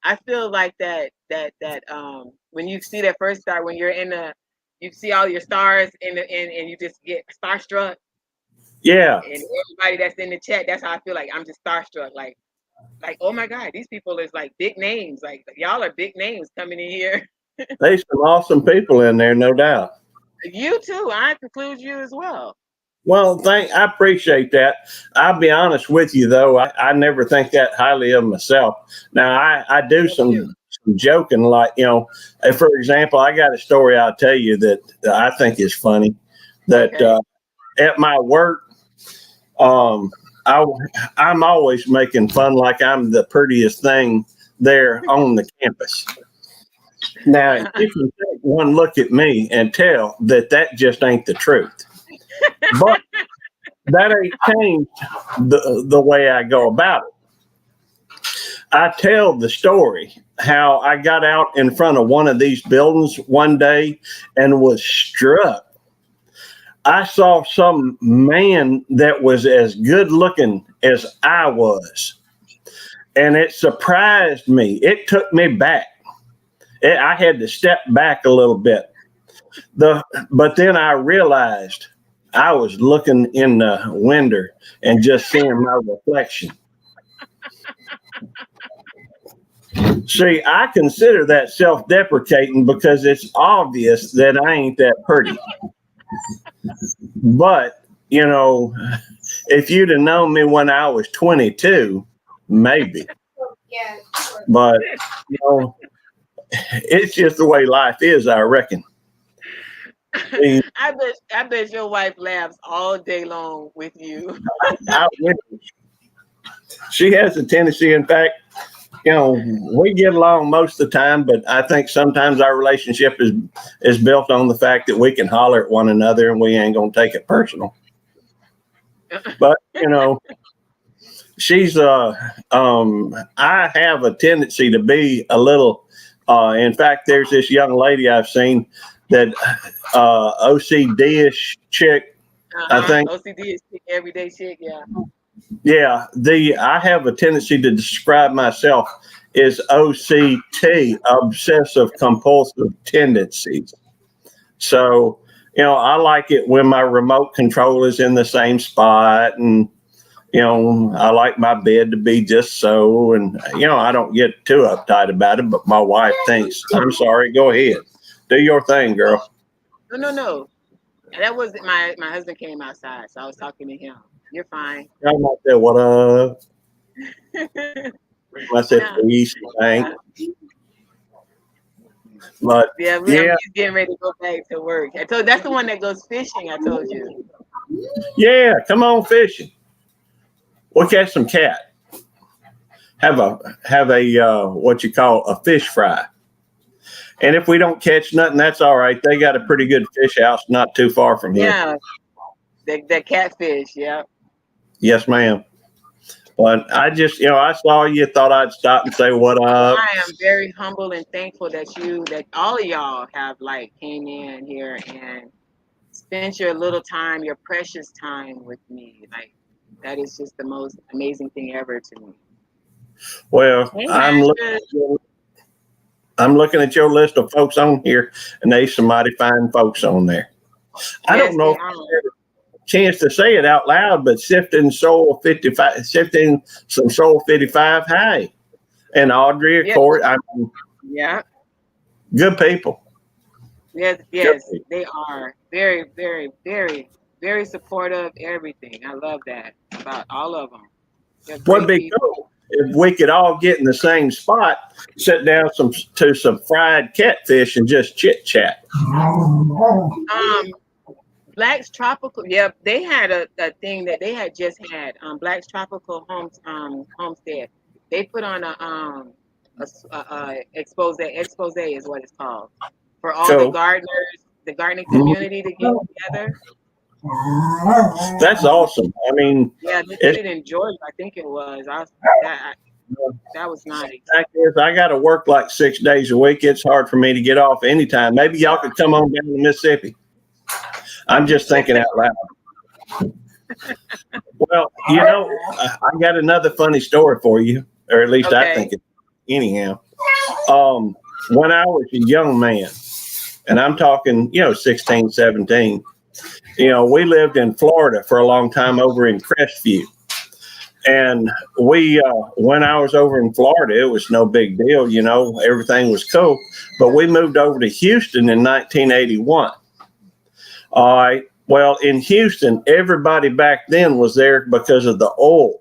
I feel like that when you see that first star, when you're you see all your stars and you just get starstruck. Yeah. And everybody that's in the chat, that's how I feel like. I'm just starstruck. Like, oh my God, these people is like big names. Like, y'all are big names coming in here. There's some awesome people in there, no doubt. You too. I include you as well. Well, I appreciate that. I'll be honest with you, though. I never think that highly of myself. Now, I do some joking, like, for example, I got a story I'll tell you that I think is funny. That at my work, I'm always making fun like I'm the prettiest thing there on the campus. Now, you can take one look at me and tell that just ain't the truth. But that ain't changed the way I go about it. I tell the story how I got out in front of one of these buildings one day and was struck. I saw some man that was as good looking as I was. And it surprised me. It took me back. I had to step back a little bit. But then I realized I was looking in the window and just seeing my reflection. See, I consider that self-deprecating because it's obvious that I ain't that pretty. But, if you'd have known me when I was 22, maybe. Yeah. But, it's just the way life is, I reckon. I bet your wife laughs all day long with you. She has a tendency, in fact, we get along most of the time, but I think sometimes our relationship is built on the fact that we can holler at one another and we ain't gonna take it personal. But she's I have a tendency to be a little. In fact, there's this young lady I've seen that OCD-ish chick. I think OCD is everyday chick. Yeah. Yeah, I have a tendency to describe myself as OCT, obsessive compulsive tendencies. So, I like it when my remote control is in the same spot, and I like my bed to be just so, and I don't get too uptight about it, but my wife thinks, I'm sorry, go ahead. Do your thing, girl. No. That was my husband came outside, so I was talking to him. You're fine. I'm like that, what up? I said, please, thank. But he's getting ready to go back to work. I told that's the one that goes fishing. I told you. Yeah, come on fishing. We'll catch some cat. Have a what you call a fish fry. And if we don't catch nothing, that's all right. They got a pretty good fish house not too far from here. Yeah, the catfish. Yeah. Yes, ma'am. But I just, I saw you, thought I'd stop and say what up. I am very humble and thankful that all of y'all have came in here and spent your little time, your precious time with me. That is just the most amazing thing ever to me. Well, I'm looking at your list of folks on here, and there's some mighty fine folks on there. I don't know if I ever chance to say it out loud, but Sifting some Soul 55, hey, and Audrey, of course. Yeah, good people. Yes, they are very, very, very, very supportive. Everything, I love that about all of them. Would be cool if we could all get in the same spot, sit down to some fried catfish and just chit chat. Black's Tropical, they had a thing that they had just had. Black's Tropical Homestead. They put on a expose is what it's called, for all the gardeners, the gardening community to get together. That's awesome. I mean, they did it in Georgia, I think it was. That was nice. Fact is, I got to work like 6 days a week. It's hard for me to get off anytime. Maybe y'all could come on down to Mississippi. I'm just thinking out loud. Well, I got another funny story for you, or at least I Okay. think it. Anyhow, when I was a young man, and I'm talking, 16, 17, we lived in Florida for a long time over in Crestview. And when I was over in Florida, it was no big deal, everything was cool. But we moved over to Houston in 1981. All right. Well, in Houston, everybody back then was there because of the oil.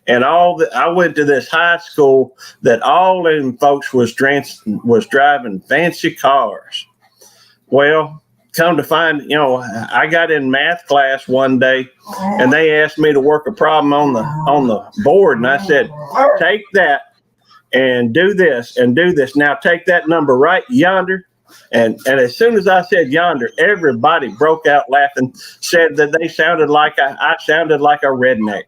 And I went to this high school that all them folks was driving fancy cars. Well, come to find, I got in math class one day, and they asked me to work a problem on the board, and I said, take that and do this and do this. Now take that number right yonder. And as soon as I said yonder, everybody broke out laughing, said that they sounded like I sounded like a redneck.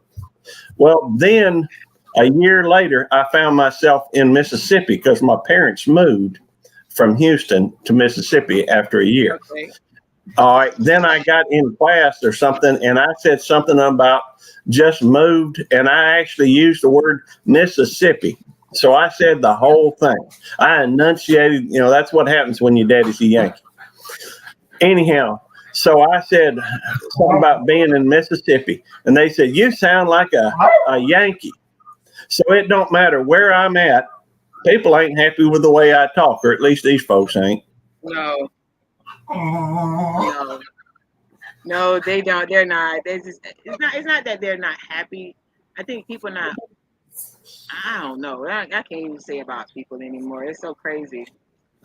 Well, then a year later, I found myself in Mississippi because my parents moved from Houston to Mississippi after a year. Okay. All right. Then I got in class or something, and I said something about just moved, and I actually used the word Mississippi. So I said the whole thing. I enunciated, that's what happens when your daddy's a Yankee. Anyhow, so I said something about being in Mississippi, and they said, you sound like a Yankee. So it don't matter where I'm at. People ain't happy with the way I talk, or at least these folks ain't. No, they don't. They're not. It's not that they're not happy. I think people not. I don't know. I can't even say about people anymore. It's so crazy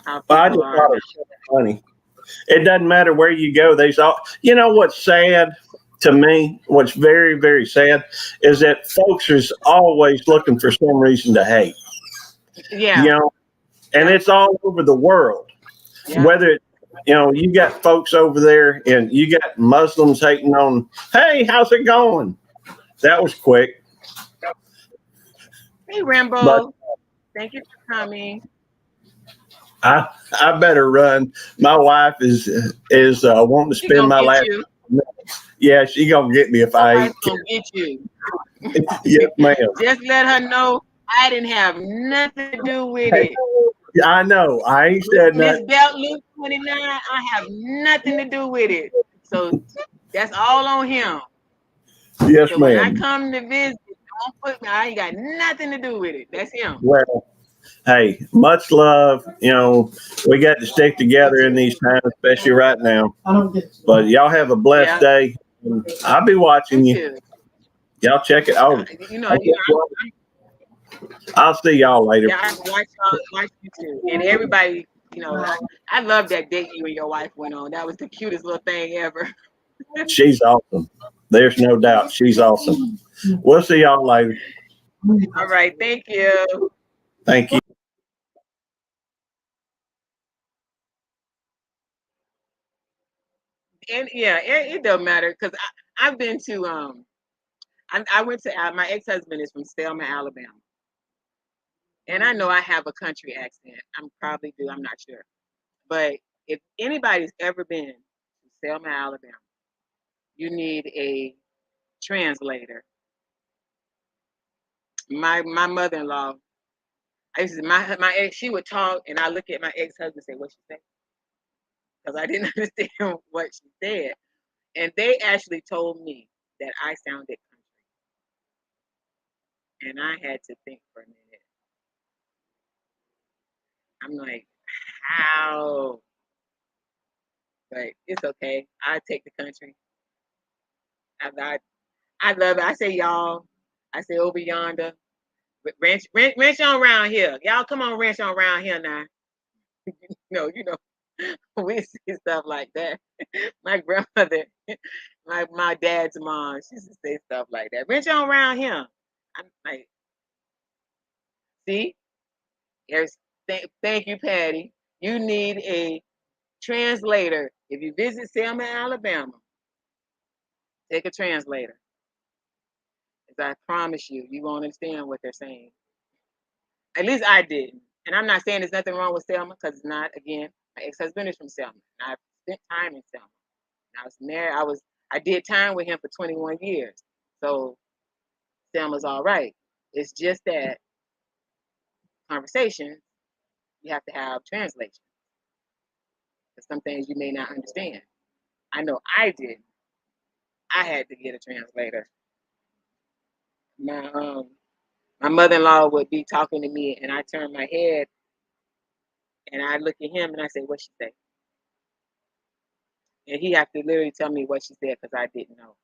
how But I people just are. thought it was funny. It doesn't matter where you go. What's sad to me, what's very, very sad, is that folks is always looking for some reason to hate. Yeah. And it's all over the world. Yeah. Whether you got folks over there, and you got Muslims hating on, hey, how's it going? That was quick. Hey, Rambo. But thank you for coming. I better run. My wife is wanting to She spend gonna my get last. you. Yeah, she gonna get me if I Somebody's ain't. gonna get you. Yes, ma'am. Just let her know I didn't have nothing to do with Hey, it. I know. I ain't said Miss nothing. Belt Luke 29, I have nothing to do with it. So that's all on him. Yes, So when I ma'am. come to visit, don't put me. I ain't got nothing to do with it. That's him. Well, hey, much love. We got to stick together in these times, especially right now. But y'all have a blessed day. I'll be watching you. Too. Y'all check it out. I'll see y'all later. Yeah, I watch you too. And everybody, I love that date you and your wife went on. That was the cutest little thing ever. She's awesome. There's no doubt. She's awesome. We'll see y'all later. All right. Thank you. Thank you. And yeah, it doesn't matter because I've been to I went to my ex-husband is from Selma, Alabama, and I know I have a country accent. I'm probably do. I'm not sure, but if anybody's ever been to Selma, Alabama, you need a translator. My mother-in-law, I used to, my ex, she would talk, and I look at my ex-husband and say, "What she say?" Because I didn't understand what she said, and they actually told me that I sounded country, and I had to think for a minute. I'm like, how? But it's okay. I take the country. I love it. I say y'all. I say over yonder. Ranch on around here. Y'all come on, ranch on around here now. You know, we see stuff like that. My grandmother, my dad's mom, she used to say stuff like that. Ranch on around here. I'm like, see, thank you, Patty. You need a translator. If you visit Selma, Alabama, take a translator. Because I promise you, you won't understand what they're saying. At least I didn't. And I'm not saying there's nothing wrong with Selma, because it's not. Again, my ex-husband is from Selma, and I've spent time in Selma. And I was married. I did time with him for 21 years. So Selma's all right. It's just that conversation, you have to have translation. Because some things you may not understand. I know I did. I had to get a translator. My mother-in-law would be talking to me, and I turn my head and I look at him and I say, "What she say?" And he have to literally tell me what she said because I didn't know.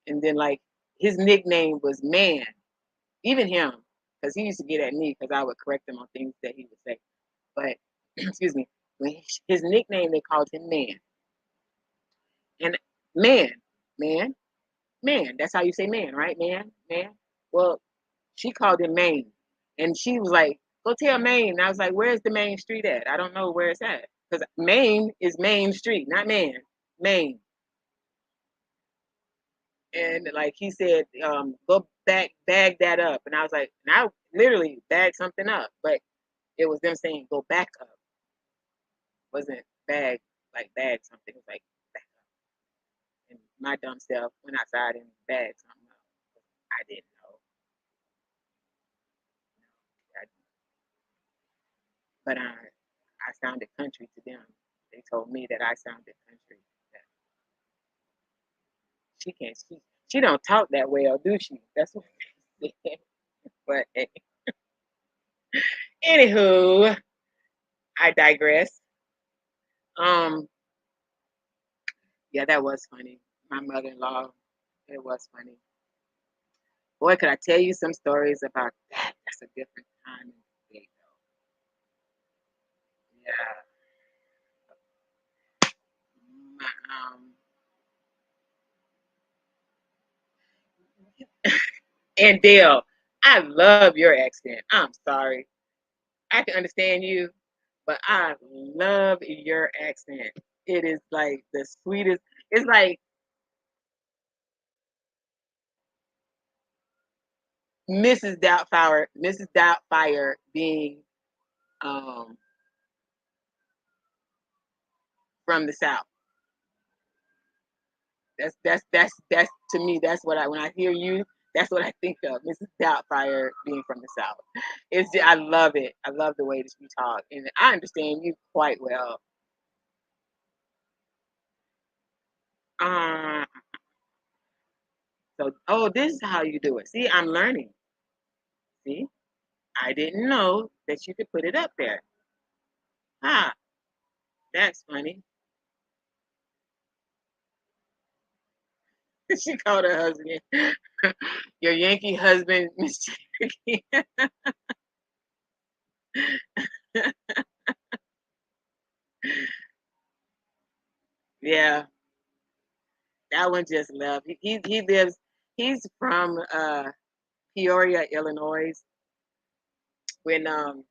And then like his nickname was Man, even him, because he used to get at me because I would correct him on things that he would say. But excuse me, when his nickname they called him Man, and Man, Man, Man. That's how you say man, right? Man, Man. Well, she called him Maine, and she was like, "Go tell Maine." And I was like, "Where's the main street at? I don't know where it's at because Maine is Main Street, not Man, Maine." And like he said, "Go bag that up." And I was like, and I literally bagged something up, but it was them saying, "Go back up." It wasn't bag like bag something. It was like back up. And my dumb self went outside and bagged something up. I didn't know. I, but I sounded country to them. They told me that I sounded country. That she can't speak. She don't talk that well, do she? That's what they said. But anywho, I digress. Um, yeah, that was funny. My mother-in-law, it was funny. Boy, could I tell you some stories about that? That's a different time and day, though. Yeah. My, and Dale, I love your accent. I'm sorry. I can understand you, but I love your accent. It is like the sweetest. It's like Mrs. Doubtfire being um, from the South. That's to me. That's what I when I hear you. That's what I think of, Mrs. Doubtfire being from the South. I love it. I love the way that you talk, and I understand you quite well. Uh, this is how you do it. See, I'm learning. See, I didn't know that you could put it up there. Ah, that's funny. She called her husband, your Yankee husband, Mr. Yeah, that one just left. He lives. He's from Peoria, Illinois. When um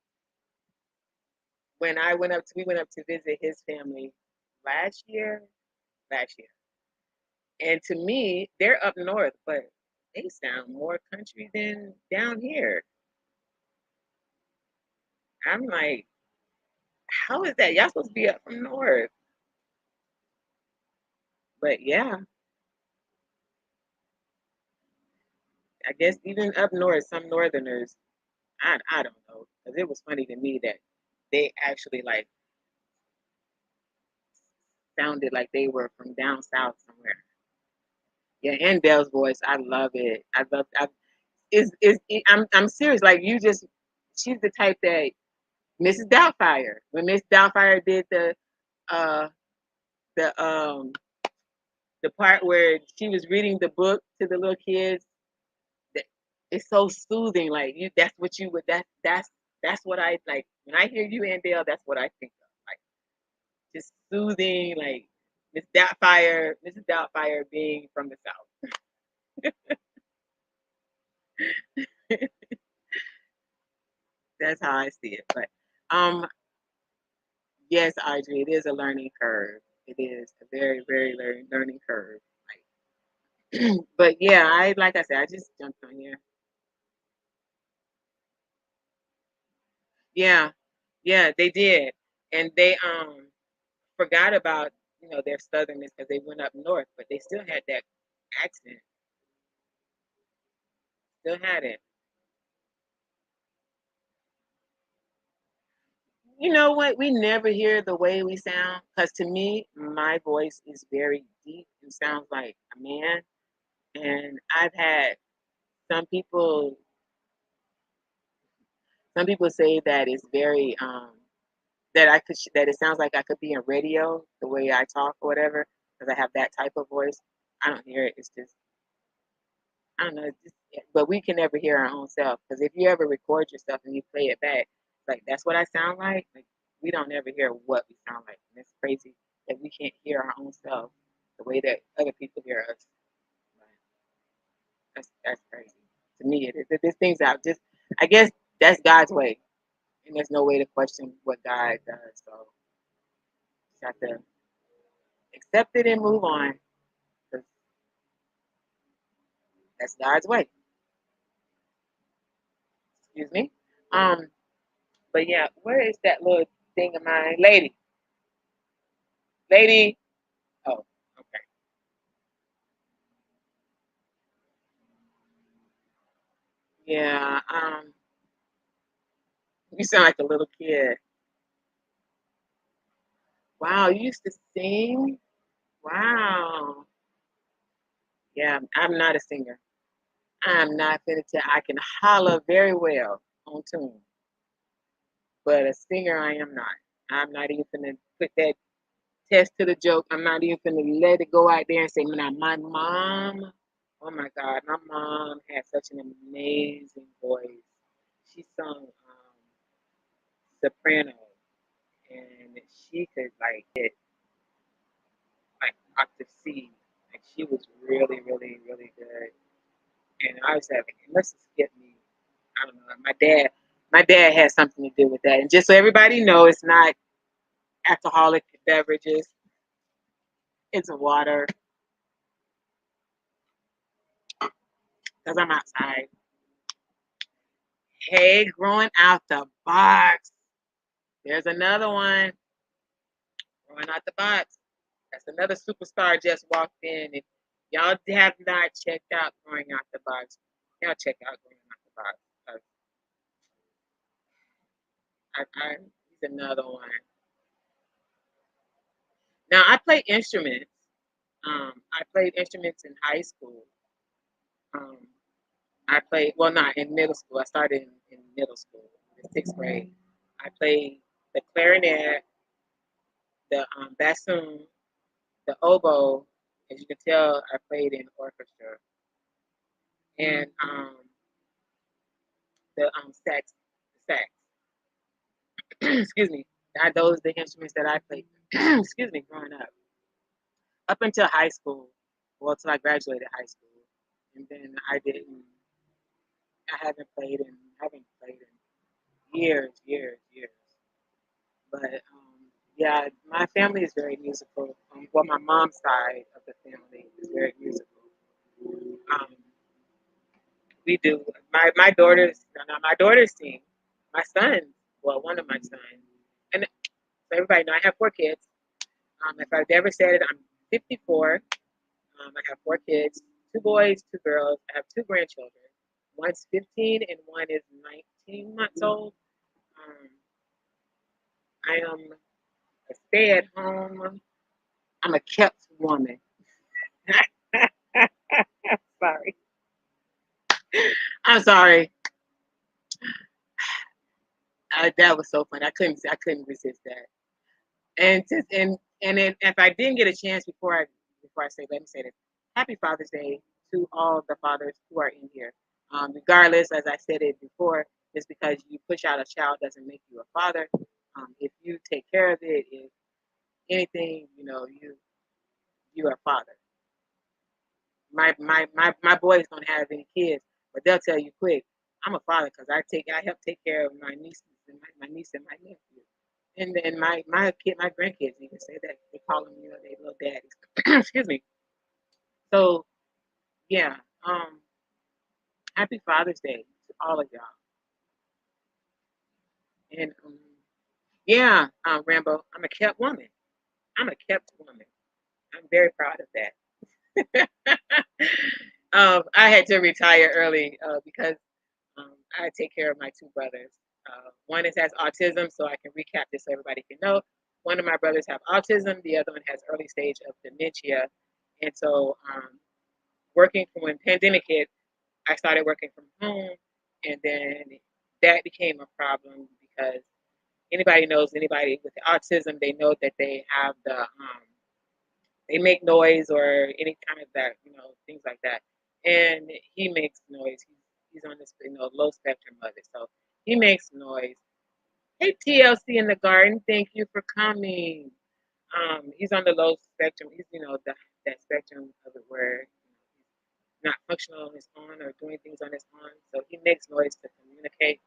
when we went up to visit his family last year, last year, and to me they're up north, but they sound more country than down here. I'm like, how is that? Y'all supposed to be up from north, but yeah, I guess even up north, some northerners, I don't know, because it was funny to me that they actually like sounded like they were from down south somewhere. Yeah, and Dell's voice, I love it. I'm serious. Like you just, she's the type that Mrs. Doubtfire. When Miss Doubtfire did uh the um the part where she was reading the book to the little kids, that it's so soothing. Like you, that's what you would. That's what I like when I hear you and Dale. That's what I think of. Like just soothing, like Mrs. Doubtfire being from the South. That's how I see it. But um, yes, Audrey, it is a learning curve. It is a very, very learning curve. Like, but yeah, like I said, I just jumped on here. Yeah, yeah, they did, and they forgot about their southernness because they went up north, but they still had that accent. Still had it. You know what? We never hear the way we sound because to me, my voice is very deep and sounds like a man. And I've had some people, some people say that it's very that it sounds like I could be in radio the way I talk or whatever because I have that type of voice. I don't hear it. It's just I don't know. It's just, but we can never hear our own self because if you ever record yourself and you play it back, like that's what I sound like. Like we don't ever hear what we sound like. And it's crazy that we can't hear our own self the way that other people hear us. Like, that's crazy to me. There's things out. Just I guess that's God's way, and there's no way to question what God does. So just have to accept it and move on. 'Cause that's God's way. Excuse me. Um, but yeah, where is that little thing of mine, lady? Lady. Oh, okay. Yeah. You sound like a little kid. Wow, you used to sing. Wow. Yeah, I'm not a singer. I'm not gonna tell. I can holler very well on tune, but a singer I am not. I'm not even gonna put that test to the joke. I'm not even gonna let it go out there and say, "Now, my mom, oh my God, my mom had such an amazing voice. She sung soprano, and she could like get like octave C. Like she was really, really, really good. And I was having it must have skipped me. I don't know. My dad had something to do with that. And just so everybody knows, it's not alcoholic beverages. It's water because I'm outside. Hey, growing out the box. There's another one growing out the box. That's another superstar just walked in. If y'all have not checked out growing out the box, y'all check out growing out the box. He's another one. Now I play instruments. I played instruments in high school. Um, I played well, not in middle school. I started in middle school, in sixth grade. I played the clarinet, the bassoon, the oboe. As you can tell, I played in orchestra and the sax, the sax. Excuse me. Those are the instruments that I played. Excuse me, growing up until high school. Well, till I graduated high school, and then I didn't. I haven't played in years, years, years. But yeah, my family is very musical. Well, my mom's side of the family is very musical. Um, we do. My daughters sing. My son, well, one of my sons, and so everybody know I have 4 kids. If I've ever said it, I'm 54. I have 4 kids, 2 boys, 2 girls. I have 2 grandchildren. One's 15 and one is 19 months old. Um, I am a stay-at-home. I'm a kept woman. Sorry. I'm sorry. That was so funny. I couldn't resist that. And just, and then if I didn't get a chance before I say, let me say this: Happy Father's Day to all the fathers who are in here. Regardless, as I said it before, just because you push out a child doesn't make you a father. If you take care of it, if anything, you're a father. My boys don't have any kids, but they'll tell you quick, I'm a father because I help take care of my nieces and my niece and my nephew. And then my grandkids even say that they call them, they little daddies. Excuse me. So yeah, um, happy Father's Day to all of y'all. And yeah, Rambo, I'm a kept woman. I'm a kept woman. I'm very proud of that. I had to retire early because I take care of my two brothers. One has autism, so I can recap this so everybody can know. One of my brothers have autism. The other one has early stage of dementia. And so, working from when pandemic hit, I started working from home, and then that became a problem because anybody knows anybody with autism, they know that they have they make noise or any kind of that, things like that. And he makes noise. He's on this, low spectrum of it. So he makes noise. Hey, TLC in the garden, thank you for coming. He's on the low spectrum. He's, that spectrum of it where he's not functional on his own or doing things on his own. So he makes noise to communicate.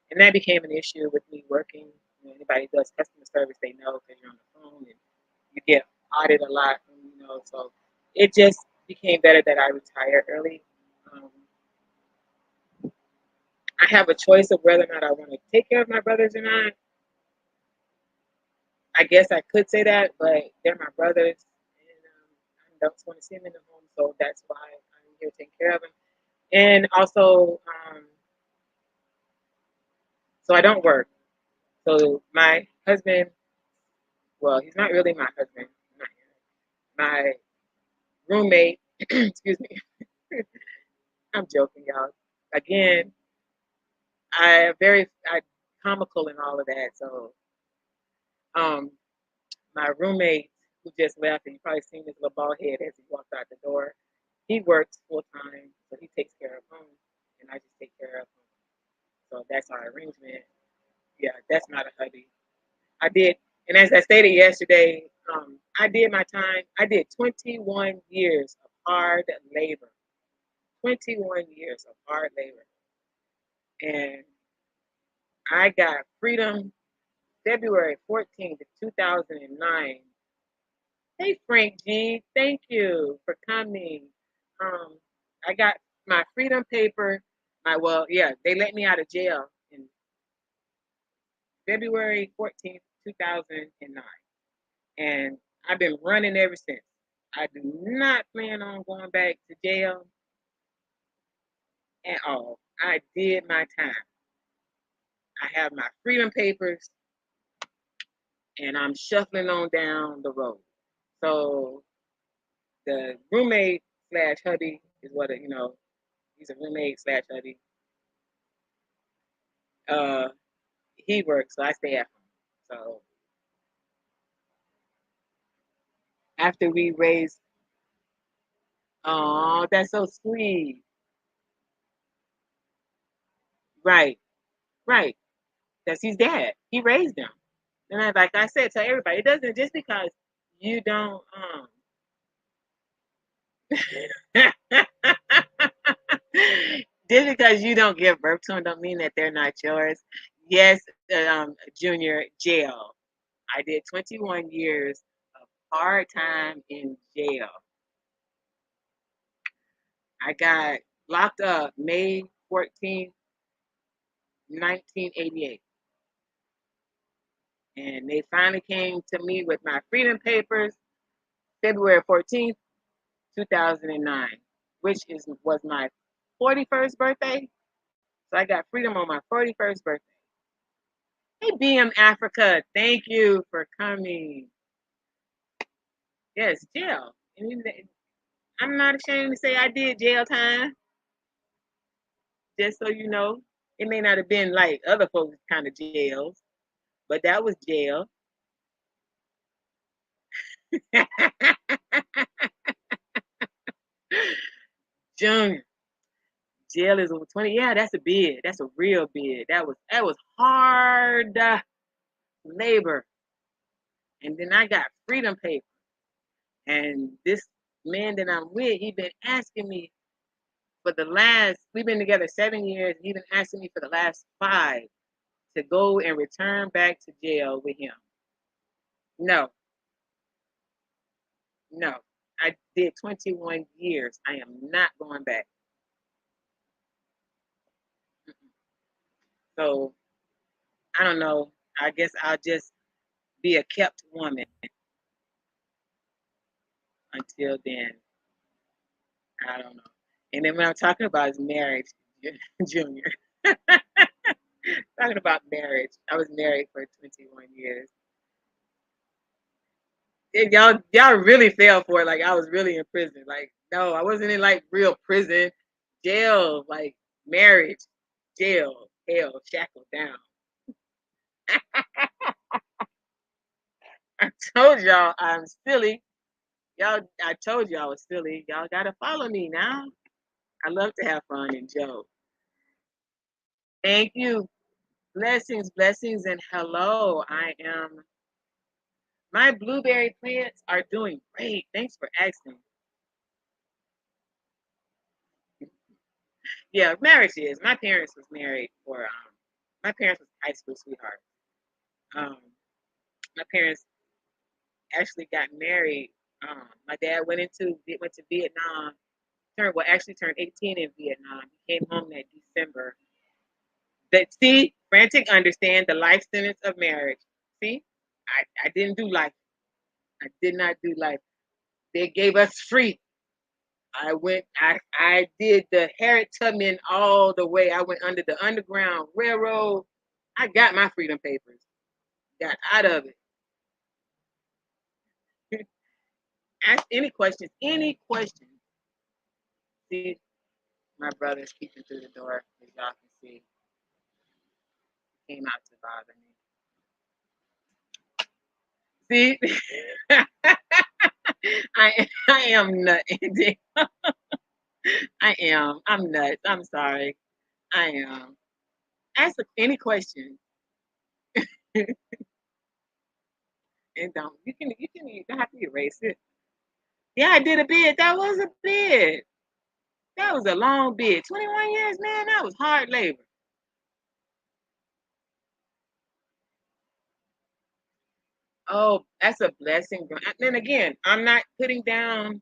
And that became an issue with me working. Anybody who does customer service, they know because you're on the phone and you get audited a lot, so it just became better that I retired early. I have a choice of whether or not I want to take care of my brothers or not. I guess I could say that, but they're my brothers, and I don't want to see them in the home, so that's why I'm here taking care of them. And also, so I don't work. So my husband, well, he's not really my husband. My roommate, excuse me. I'm joking, y'all. Again, I comical and all of that. So, my roommate who just left, and you probably seen his little bald head as he walked out the door. He works full time, so he takes care of home, and I just take care of him. So that's our arrangement. Yeah, that's not a hubby. I did, and as I stated yesterday, I did my time. I did 21 years of hard labor. 21 years of hard labor, and I got freedom February 14th, 2009. Hey, Frank G, thank you for coming. I got my freedom paper. They let me out of jail in February 14th, 2009. And I've been running ever since. I do not plan on going back to jail at all. I did my time. I have my freedom papers, and I'm shuffling on down the road. So the roommate slash hubby is what he's a roommate slash hubby. He works, so I stay at home. So after we raised, oh, that's so sweet. Right, right. That's his dad. He raised them. And like I said to everybody, it doesn't just because you don't just because you don't give birth to them don't mean that they're not yours. Yes, Junior, jail. I did 21 years of hard time in jail. I got locked up May 14th, 1988. And they finally came to me with my freedom papers February 14th, 2009, which was my 41st birthday. So I got freedom on my 41st birthday. Hey, BM Africa, thank you for coming. Yes, jail. I'm not ashamed to say I did jail time. Just so you know, it may not have been like other folks' kind of jails, but that was jail. Junior, jail is over 20. Yeah, that's a bid. That's a real bid. That was hard labor. And then I got freedom paper. And this man that I'm with, he been asking me we've been together 7 years. He been asking me for the last 5 to go and return back to jail with him. No, no. I did 21 years. I am not going back. So I don't know. I guess I'll just be a kept woman until then. I don't know. And then what I'm talking about is marriage, Junior. Talking about marriage. I was married for 21 years. And y'all really fell for it. Like I was really in prison. Like no, I wasn't in like real prison, jail. Like marriage, jail, hell, shackled down. I told y'all I'm silly. Y'all, I told you I was silly. Y'all gotta follow me now. I love to have fun and joke. Thank you. Blessings, blessings, and hello. I am. My blueberry plants are doing great. Thanks for asking. Yeah, marriage is. My parents was married for. My parents was high school sweethearts. Um, my parents actually got married. My dad went to Vietnam. Actually turned 18 in Vietnam. He came home that December. But see, frantic understand the life sentence of marriage. See, I didn't do life. I did not do life. They gave us free. I did the Harriet Tubman all the way. I went under the Underground Railroad. I got my freedom papers. Got out of it. Ask any questions. Any questions. See, my brother's peeking through the door, as y'all can see. He came out to bother me. See, I am nuts. I am. I'm nuts. I'm sorry. I am. Ask any question. And you don't have to erase it. Yeah, I did a bid. That was a bid. That was a long bid. 21 years, man. That was hard labor. Oh, that's a blessing. And then again, I'm not putting down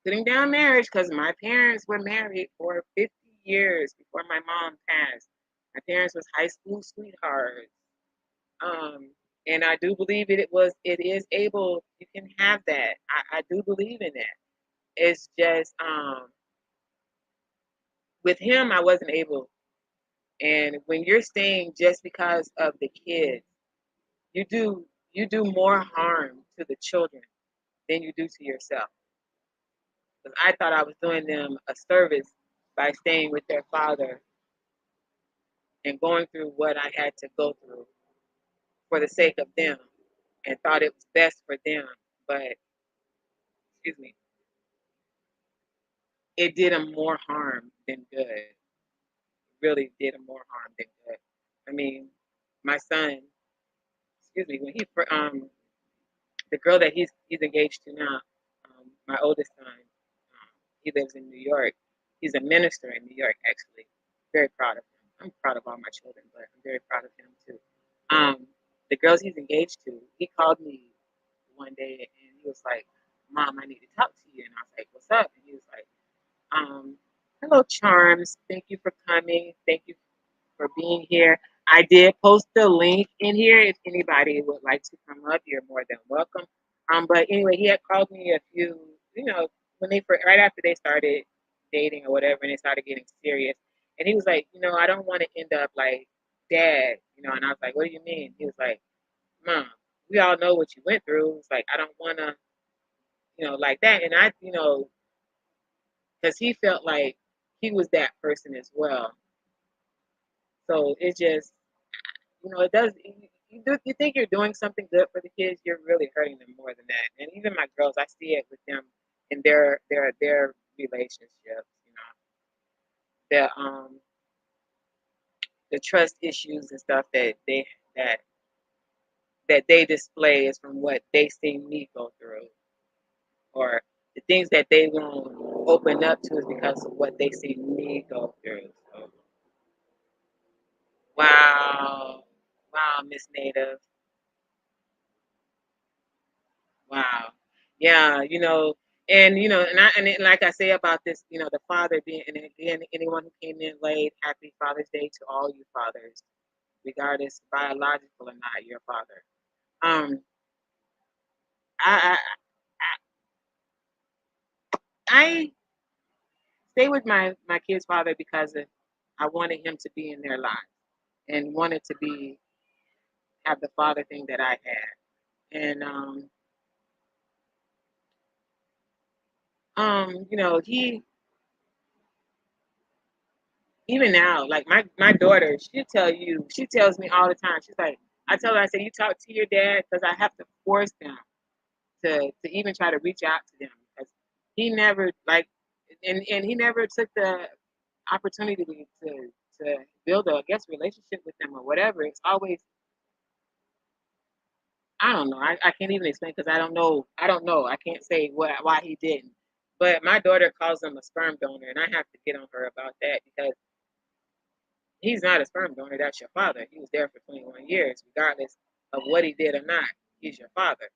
marriage because my parents were married for 50 years before my mom passed. My parents was high school sweethearts. Um, and I do believe it is able, you can have that. I do believe in that. It's just with him I wasn't able. And when you're staying just because of the kids, you do more harm to the children than you do to yourself. Because I thought I was doing them a service by staying with their father and going through what I had to go through for the sake of them and thought it was best for them. But, excuse me, it did them more harm than good. It really did them more harm than good. I mean, my son, excuse me, when the girl that he's engaged to now, my oldest son, he lives in New York. He's a minister in New York, actually. Very proud of him. I'm proud of all my children, but I'm very proud of him too. The girls he's engaged to, he called me one day and he was like, "Mom, I need to talk to you." And I was like, "What's up?" And he was like, "Hello, Charms. Thank you for coming. Thank you for being here. I did post the link in here. If anybody would like to come up, you're more than welcome." But anyway, he had called me a few, when right after they started dating or whatever, and they started getting serious. And he was like, "I don't want to end up like dad, And I was like, "What do you mean?" He was like, "Mom, we all know what you went through." It's like, I don't want to, like that. And I, because he felt like he was that person as well. So it just, it does. You think you're doing something good for the kids, you're really hurting them more than that. And even my girls, I see it with them in their relationships. The the trust issues and stuff that that they display is from what they see me go through, or the things that they won't open up to is because of what they see me go through. So, wow, wow, Miss Native. Wow. Yeah, and like I say about this, the father being, and again, anyone who came in late, happy Father's Day to all you fathers. regardless biological or not, your father. Um, I, I stay with my kid's father because I wanted him to be in their lives and wanted to be have the father thing that I had. And you know, he even now, like my daughter, she tells me all the time. She's like, I tell her, I say, you talk to your dad because I have to force them to even try to reach out to them because he never like and he never took the opportunity to build a I guess relationship with them or whatever. It's always I don't know. I can't even explain because I don't know. I can't say why he didn't. But my daughter calls him a sperm donor, and I have to get on her about that because he's not a sperm donor. That's your father. He was there for 21 years, regardless of what he did or not. He's your father,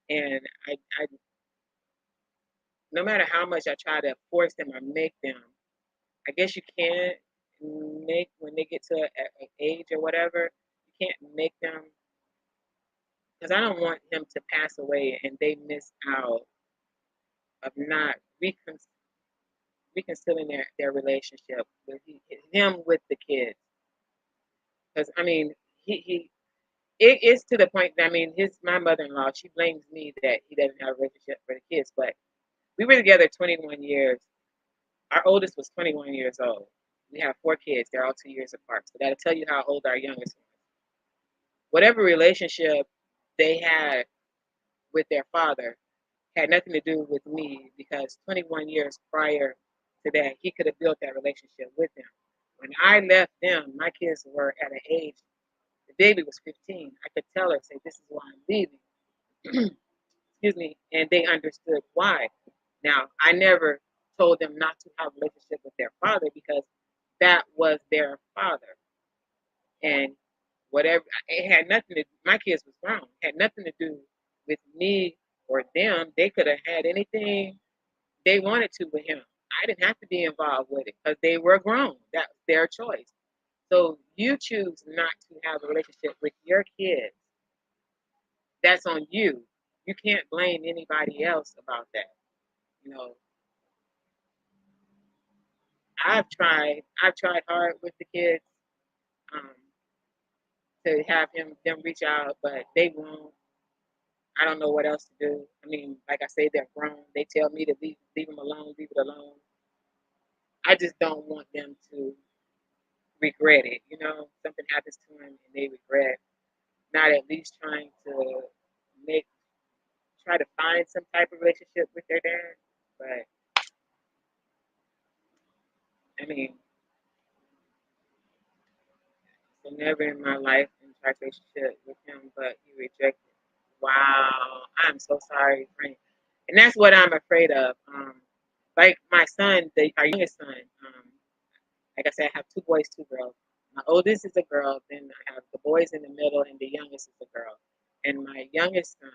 and I no matter how much I try to force them or make them, I guess you can't make when they get to an age or whatever. You can't make them because I don't want him to pass away and they miss out of not reconciling their relationship with him with the kids. Because I mean, he it is to the point that I mean, my mother-in-law she blames me that he doesn't have a relationship for the kids, but we were together 21 years. Our oldest was 21 years old. We have 4 kids. They're all 2 years apart. So that'll tell you how old our youngest was. Whatever relationship they had with their father had nothing to do with me because 21 years prior to that, he could have built that relationship with them. When I left them, my kids were at an age, the baby was 15. I could tell her, say, this is why I'm leaving. Excuse me. And they understood why. Now, I never told them not to have a relationship with their father because that was their father. And whatever, it had nothing to, my kids was grown, it had nothing to do with me or them. They could have had anything they wanted to with him. I didn't have to be involved with it because they were grown. That's their choice. So you choose not to have a relationship with your kids. That's on you. You can't blame anybody else about that. You know, I've tried hard with the kids um, to have them reach out, but they won't. I don't know what else to do. I mean, like I say, they're grown. They tell me to leave them alone, leave it alone. I just don't want them to regret it. You know, something happens to them and they regret not at least trying to make try to find some type of relationship with their dad. But I mean, so never in my life in a relationship with him, but he rejected. Wow, I'm so sorry, Frank. And that's what I'm afraid of. Like my son, our youngest son. Like I said, I have 2 boys, 2 girls. My oldest is a girl, then I have the boys in the middle, and the youngest is a girl. And my youngest son,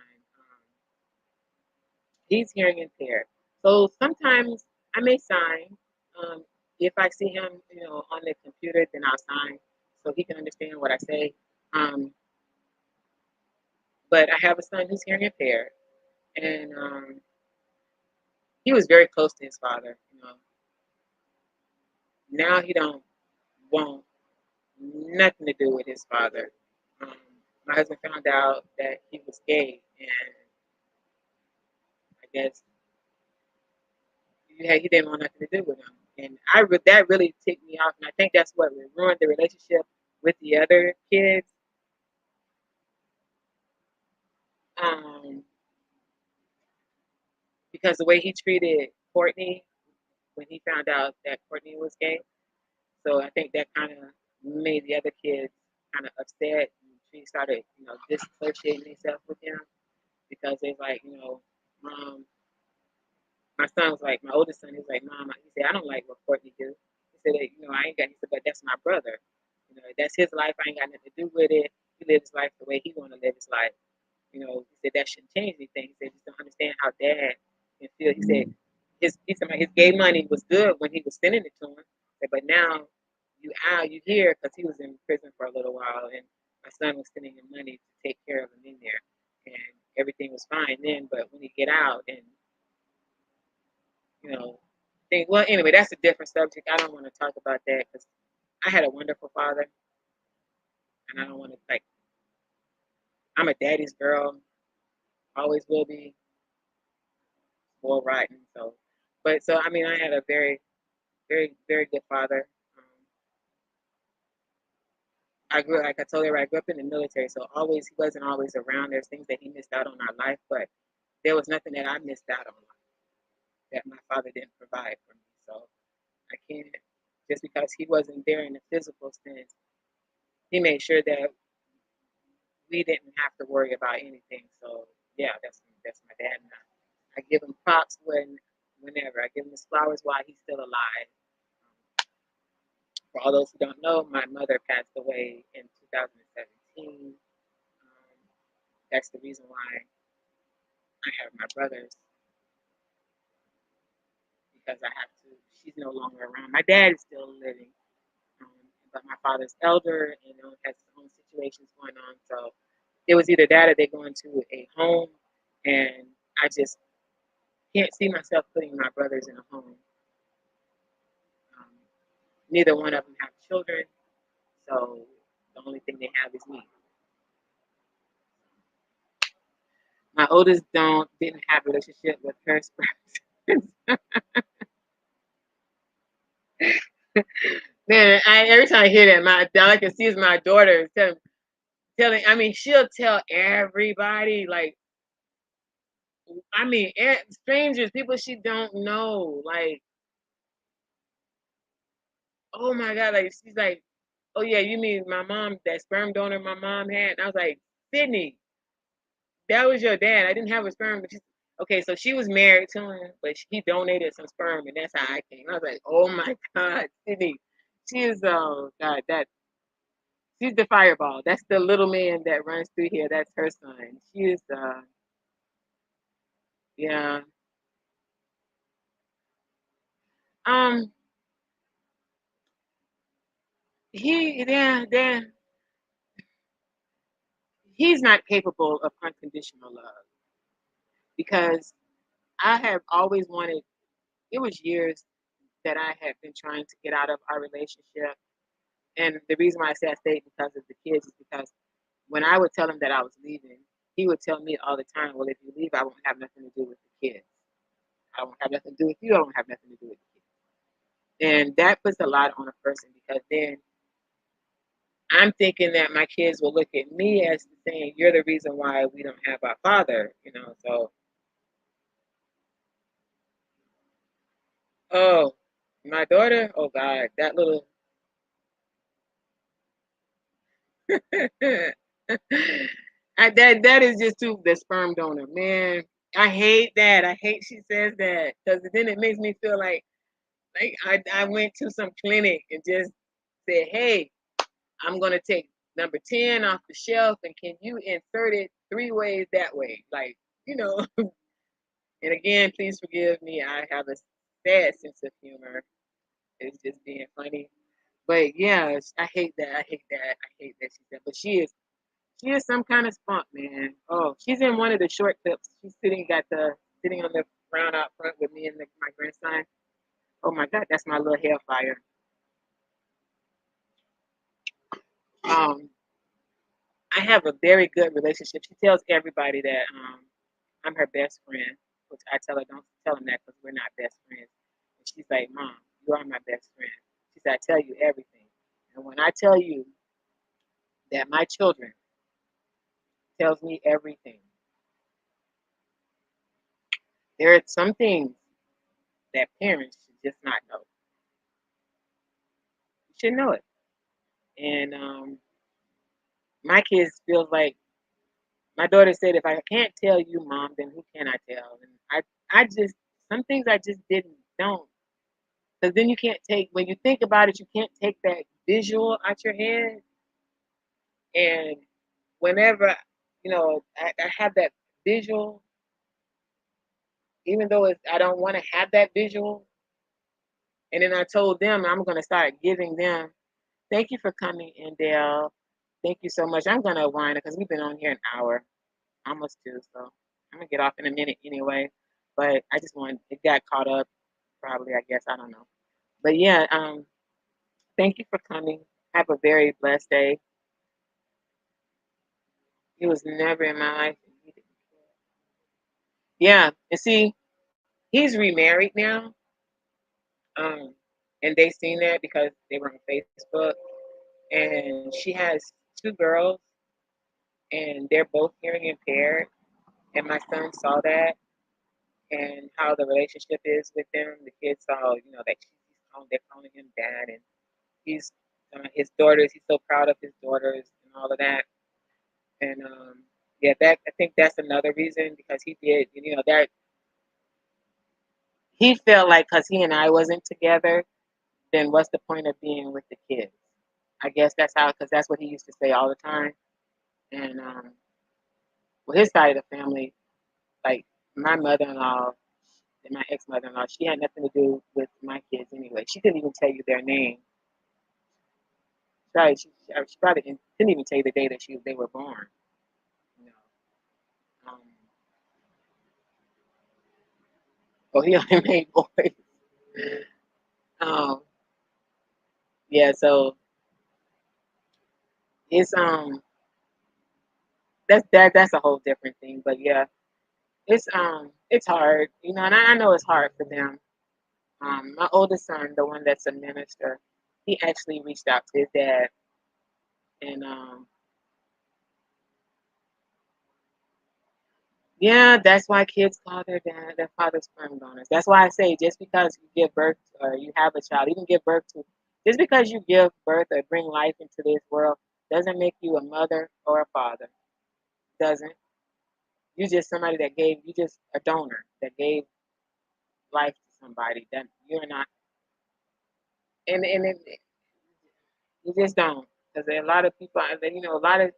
he's hearing impaired. So sometimes I may sign. Um, if I see him, you know, on the computer, then I'll sign so he can understand what I say. Um, but I have a son who's hearing impaired, and he was very close to his father. You know, now he don't want nothing to do with his father. Um, my husband found out that he was gay, and I guess he didn't want nothing to do with him. And that really ticked me off, and I think that's what ruined the relationship with the other kids. Um, because the way he treated Courtney when he found out that Courtney was gay, so I think that kind of made the other kids kind of upset. And she started, you know, disassociating themselves with him because they're like, you know, mom. My son was like, my oldest son, he was like, Mom, he said, I don't like what Courtney do. He said, you know, I ain't got, he said, but that's my brother. You know, that's his life. I ain't got nothing to do with it. He lives his life the way he want to live his life. You know, he said, that shouldn't change anything. He said, just don't understand how dad can feel. He said, his gay money was good when he was sending it to him. He said, but now you out, you hear, because he was in prison for a little while, and my son was sending him money to take care of him in there, and everything was fine then. But when he get out, and you know, think, well, anyway, that's a different subject. I don't want to talk about that because I had a wonderful father, and I don't want to like. I'm a daddy's girl, always will be, spoiled rotten. So, but so I mean, I had a very, very, very good father. I grew, like I told you, I grew up in the military, so always he wasn't always around. There's things that he missed out on our life, but there was nothing that I missed out on that my father didn't provide for me. So I can't, just because he wasn't there in the physical sense, he made sure that we didn't have to worry about anything. So yeah, that's my dad, and I give him props whenever I give him his flowers while he's still alive. For all those who don't know, my mother passed away in 2017. That's the reason why I have my brothers, because I have to. She's no longer around. My dad is still living, um, but my father's elder and has his own situations going on. So it was either that or they go into a home, and I just can't see myself putting my brothers in a home. Um, Neither one of them have children, so the only thing they have is me. My oldest didn't have a relationship with her sperm. Man, every time I hear that, all I can see is my daughter telling. I mean, she'll tell everybody, like, I mean, strangers, people she don't know, like, oh my God, like she's like, oh yeah, you mean my mom, that sperm donor my mom had? And I was like, Sydney, that was your dad. I didn't have a sperm, but okay, so she was married to him, but he donated some sperm, and that's how I came. I was like, oh my God, Sydney, she is, oh God, she's the fireball. That's the little man that runs through here. That's her son. She is, yeah. Um, yeah, he's not capable of unconditional love because I have always wanted. It was years that I had been trying to get out of our relationship, and the reason why I say I stayed because of the kids is because when I would tell him that I was leaving, he would tell me all the time, "Well, if you leave, I won't have nothing to do with the kids. I won't have nothing to do with you. I won't have nothing to do with the kids." And that puts a lot on a person because then I'm thinking that my kids will look at me as saying, "You're the reason why we don't have our father," So, oh, my daughter, oh God, that little. That is just too the sperm donor, man. I hate that. I hate she says that because then it makes me feel like I went to some clinic and just said, "Hey, I'm gonna take number 10 off the shelf, and can you insert it 3 ways that way?" Like, you know. And again, please forgive me. I have a sad sense of humor. It's just being funny. But yeah, I hate that. I hate that. I hate that she said. But she is some kind of spunk, man. Oh, she's in one of the short clips. She's sitting on the ground out front with me and my grandson. Oh my God, that's my little hellfire. Um, I have a very good relationship. She tells everybody that I'm her best friend, which I tell her don't tell them that because we're not best friends. And she's like, "Mom, you are my best friend." She said, "I tell you everything." And when I tell you that my children tells me everything, there are some things that parents should just not know. You should know it. And my kids feels like my daughter said, "If I can't tell you, Mom, then who can I tell?" And I just some things I just didn't don't. Because then you can't take when you think about it, you can't take that visual out your head. And whenever I have that visual, even though I don't want to have that visual, and then I told them I'm going to start giving them Thank you for coming in, Dale. Thank you so much. I'm gonna wind it because we've been on here an hour, almost two. So I'm gonna get off in a minute anyway. But I just wanted it got caught up, probably. I guess I don't know. But yeah, thank you for coming. Have a very blessed day. He was never in my life. Yeah, and see, he's remarried now. Um, and they seen that because they were on Facebook. And she has two girls, and they're both hearing impaired. And my son saw that and how the relationship is with them. The kids saw, that they're calling him dad, and he's his daughters. He's so proud of his daughters and all of that. And yeah, that I think that's another reason because he did, that he felt like because he and I wasn't together, then what's the point of being with the kids? I guess that's how, because that's what he used to say all the time. And well, his side of the family, like my mother-in-law and my ex-mother-in-law, she had nothing to do with my kids anyway. She couldn't even tell you their name. Right? She probably couldn't even tell you the day that they were born. You know. Oh, he only made boys. Um, yeah. So it's that's a whole different thing. But yeah, it's hard, and I know it's hard for them. My oldest son, the one that's a minister, he actually reached out to his dad, and yeah, that's why kids call their fathers sperm donors. That's why I say just because you give birth or you have a child, even give birth to, just because you give birth or bring life into this world doesn't make you a mother or a father. Doesn't. You just somebody that gave, you just a donor that gave life to somebody that you're not, and you just don't. Because a lot of people, a lot of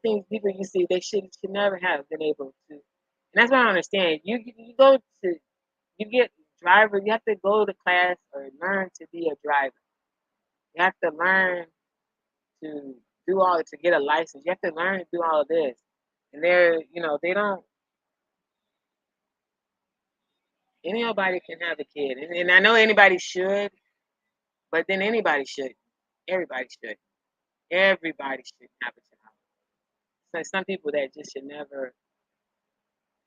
things people you see they should never have been able to. And that's what I understand. You go to you get driver. You have to go to class or learn to be a driver. You have to learn to to get a license. You have to learn to do all of this. And they don't. Anybody can have a kid, and I know anybody should, but then anybody should. Everybody should. Everybody should have a child. So some people that just should never.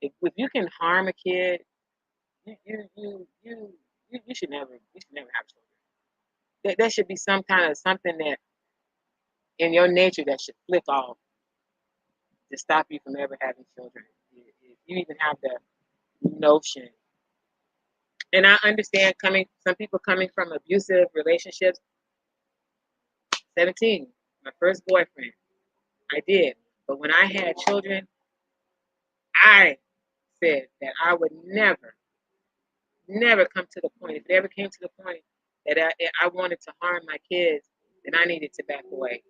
If you can harm a kid, you should never have children. There should be some kind of something that in your nature that should flip off to stop you from ever having children. If you even have the notion. And I understand some people coming from abusive relationships. 17, my first boyfriend, I did. But when I had children, I said that I would never, never come to the point. If it ever came to the point that I wanted to harm my kids, then I needed to back away.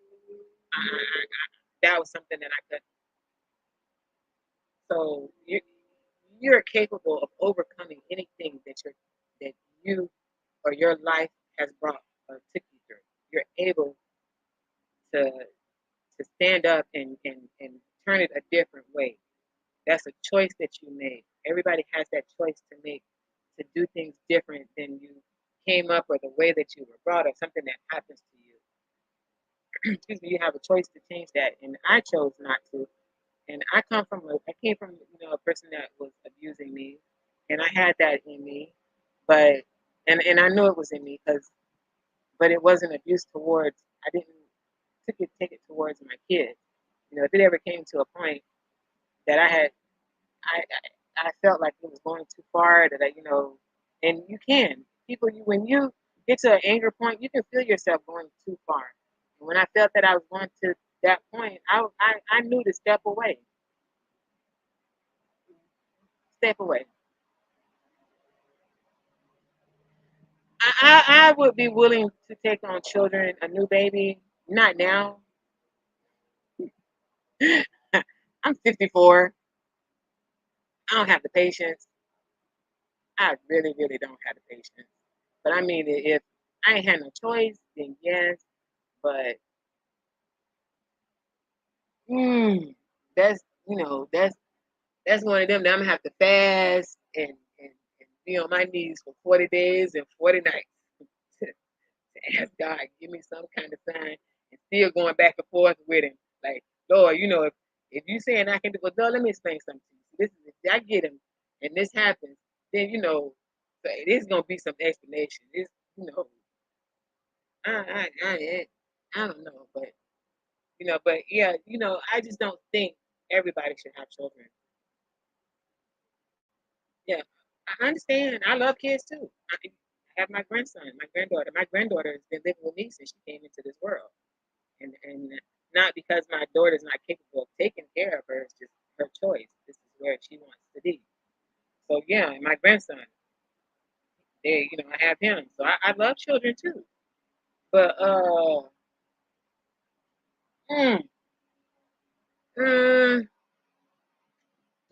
That was something that I could. So you're capable of overcoming anything that you or your life has brought or took you through. You're able to stand up and turn it a different way. That's a choice that you made. Everybody has that choice to make to do things different than you came up or the way that you were brought up, something that happens to you. Excuse me, you have a choice to change that. And I chose not to. And I came from a person that was abusing me, and I had that in me, but and I knew it was in me but it wasn't abuse towards. I didn't take it towards my kids. If it ever came to a point that I felt like it was going too far, that and you can when you get to an anger point, you can feel yourself going too far. And when I felt that I was going to that point, I knew to step away. Step away. I would be willing to take on children, a new baby. Not now. I'm 54. I don't have the patience. I really, really don't have the patience. But I mean, if I ain't had no choice, then yes. But that's that's one of them that I'm gonna have to fast and be on my knees for 40 days and 40 nights to ask God, give me some kind of sign, and still going back and forth with him. Like, Lord, if you saying I can do, well, Lord, let me explain something to you. This is if I get him and this happens, then there's gonna be some explanation. It's I don't know, but yeah, I just don't think everybody should have children. Yeah, I understand. I love kids too. I have my grandson, my granddaughter. My granddaughter has been living with me since she came into this world, and not because my daughter's not capable of taking care of her. It's just her choice. This is where she wants to be. So yeah, and my grandson, I have him. So I love children too. But mm, uh,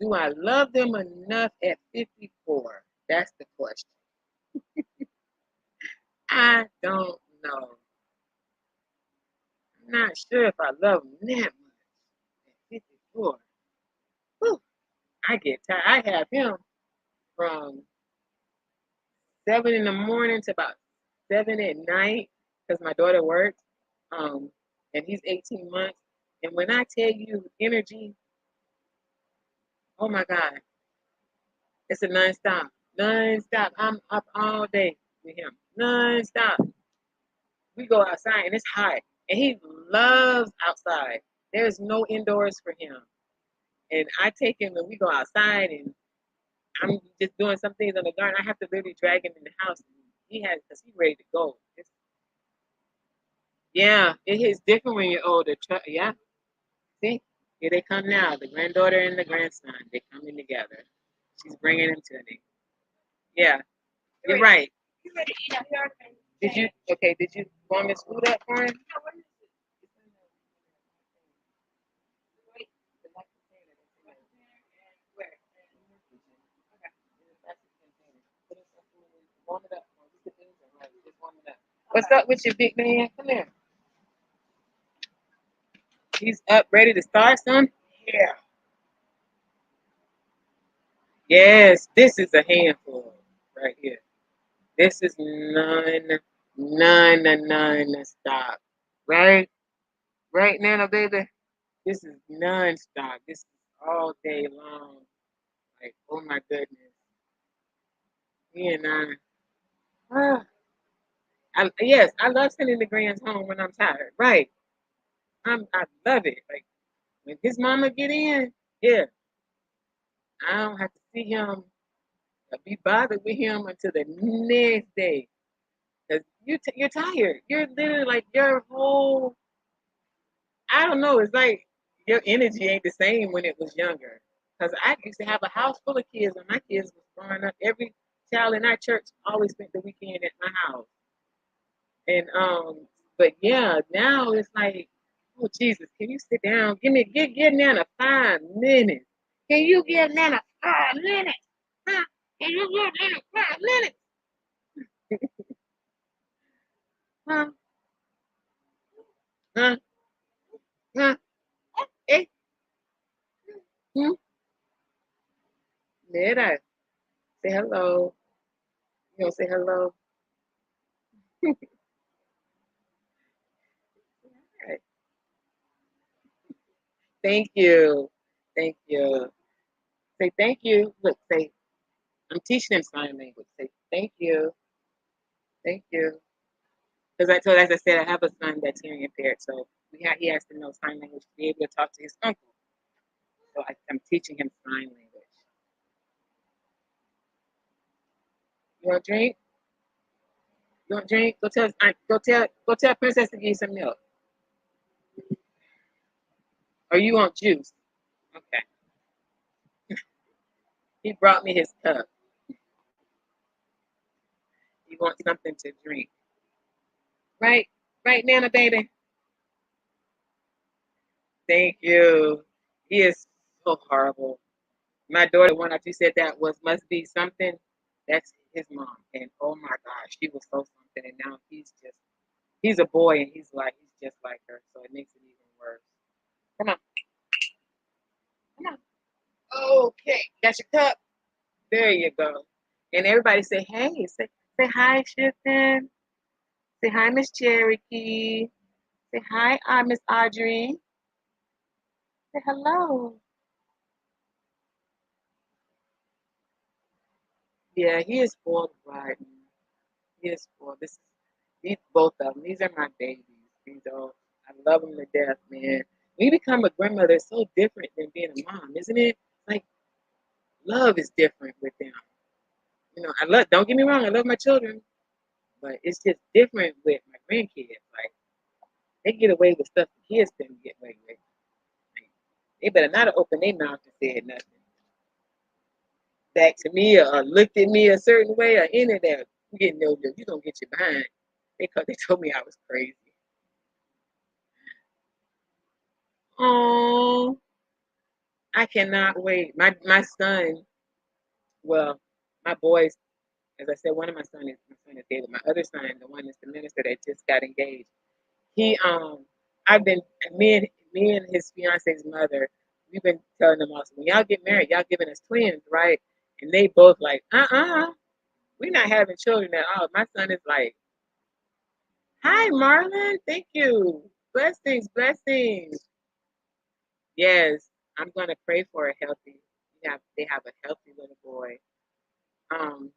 do I love them enough at 54? That's the question. I don't know. I'm not sure if I love them that much at 54. Whew, I get tired. I have him from 7 in the morning to about 7 at night because my daughter works. And he's 18 months. And when I tell you energy, oh my God, it's a nonstop. Nonstop. I'm up all day with him. Nonstop. We go outside and it's hot. And he loves outside. There's no indoors for him. And I take him and we go outside and I'm just doing some things in the garden. I have to literally drag him in the house. Because he's ready to go. It is different when you're older. Yeah. See, here they come now. The granddaughter and the grandson. They're coming together. She's bringing him to me. Yeah, you're right. Did you warm his food up for him? Warm it up. What's up with you, big man? Come here. He's up, ready to start, son? Yeah. Yes, this is a handful right here. This is non-stop. Right? Right, Nana, baby? This is non-stop. This is all day long. Like, oh my goodness. He and yes, I love sending the grands home when I'm tired. Right. I love it. Like, when his mama get in, yeah, I don't have to see him or be bothered with him until the next day. Because you're tired. You're literally like your whole, I don't know, it's like your energy ain't the same when it was younger. Because I used to have a house full of kids when my kids was growing up. Every child in our church always spent the weekend at my house. And but yeah, now it's like, oh Jesus, can you sit down? Give Nana 5 minutes. Can you give Nana 5 minutes? Huh? Can you give Nana 5 minutes? Huh? Huh? Huh? Eh? Hmm? Mira, say hello. You gonna say hello? Right. Thank you. Thank you. Say thank you. Look, say I'm teaching him sign language. Say thank you. Thank you. Because as I said, I have a son that's hearing impaired, so he has to know sign language to be able to talk to his uncle. So I'm teaching him sign language. You want to drink? You want to drink? Go tell Princess to give you some milk. Or you want juice? Okay. He brought me his cup. He wants something to drink. Right? Right, Nana, baby? Thank you. He is so horrible. My daughter, when you said that must be something, that's his mom. And oh my gosh, she was so something. And now he's a boy and he's just like her, so it makes it even worse. Come on, come on. Okay, got your cup. There you go. And everybody say, hey, say hi, Shifton. Say hi, Miss Cherokee. Say hi, Miss Audrey. Say hello. Yeah, he is spoiled rotten. He is spoiled. These both of them. These are my babies. These are, I love them to death, man. When you become a grandmother, it's so different than being a mom, isn't it? Like love is different with them. You know, I love. Don't get me wrong, I love my children, but it's just different with my grandkids. Like they get away with stuff the kids couldn't get away with. Like, they better not have opened their mouth and said nothing back to me or looked at me a certain way or any of that. You get no, you gonna get your behind. They told me I was crazy. Oh, I cannot wait. My son, well, my boys, as I said, my son is David. My other son, the one that's the minister that just got engaged. He I've been me and his fiance's mother, we've been telling them also, when y'all get married, y'all giving us twins, right? And they both like, we're not having children at all. My son is like, hi Marlon, thank you. Blessings, blessings. Yes, I'm gonna pray for a healthy. They have a healthy little boy. Um,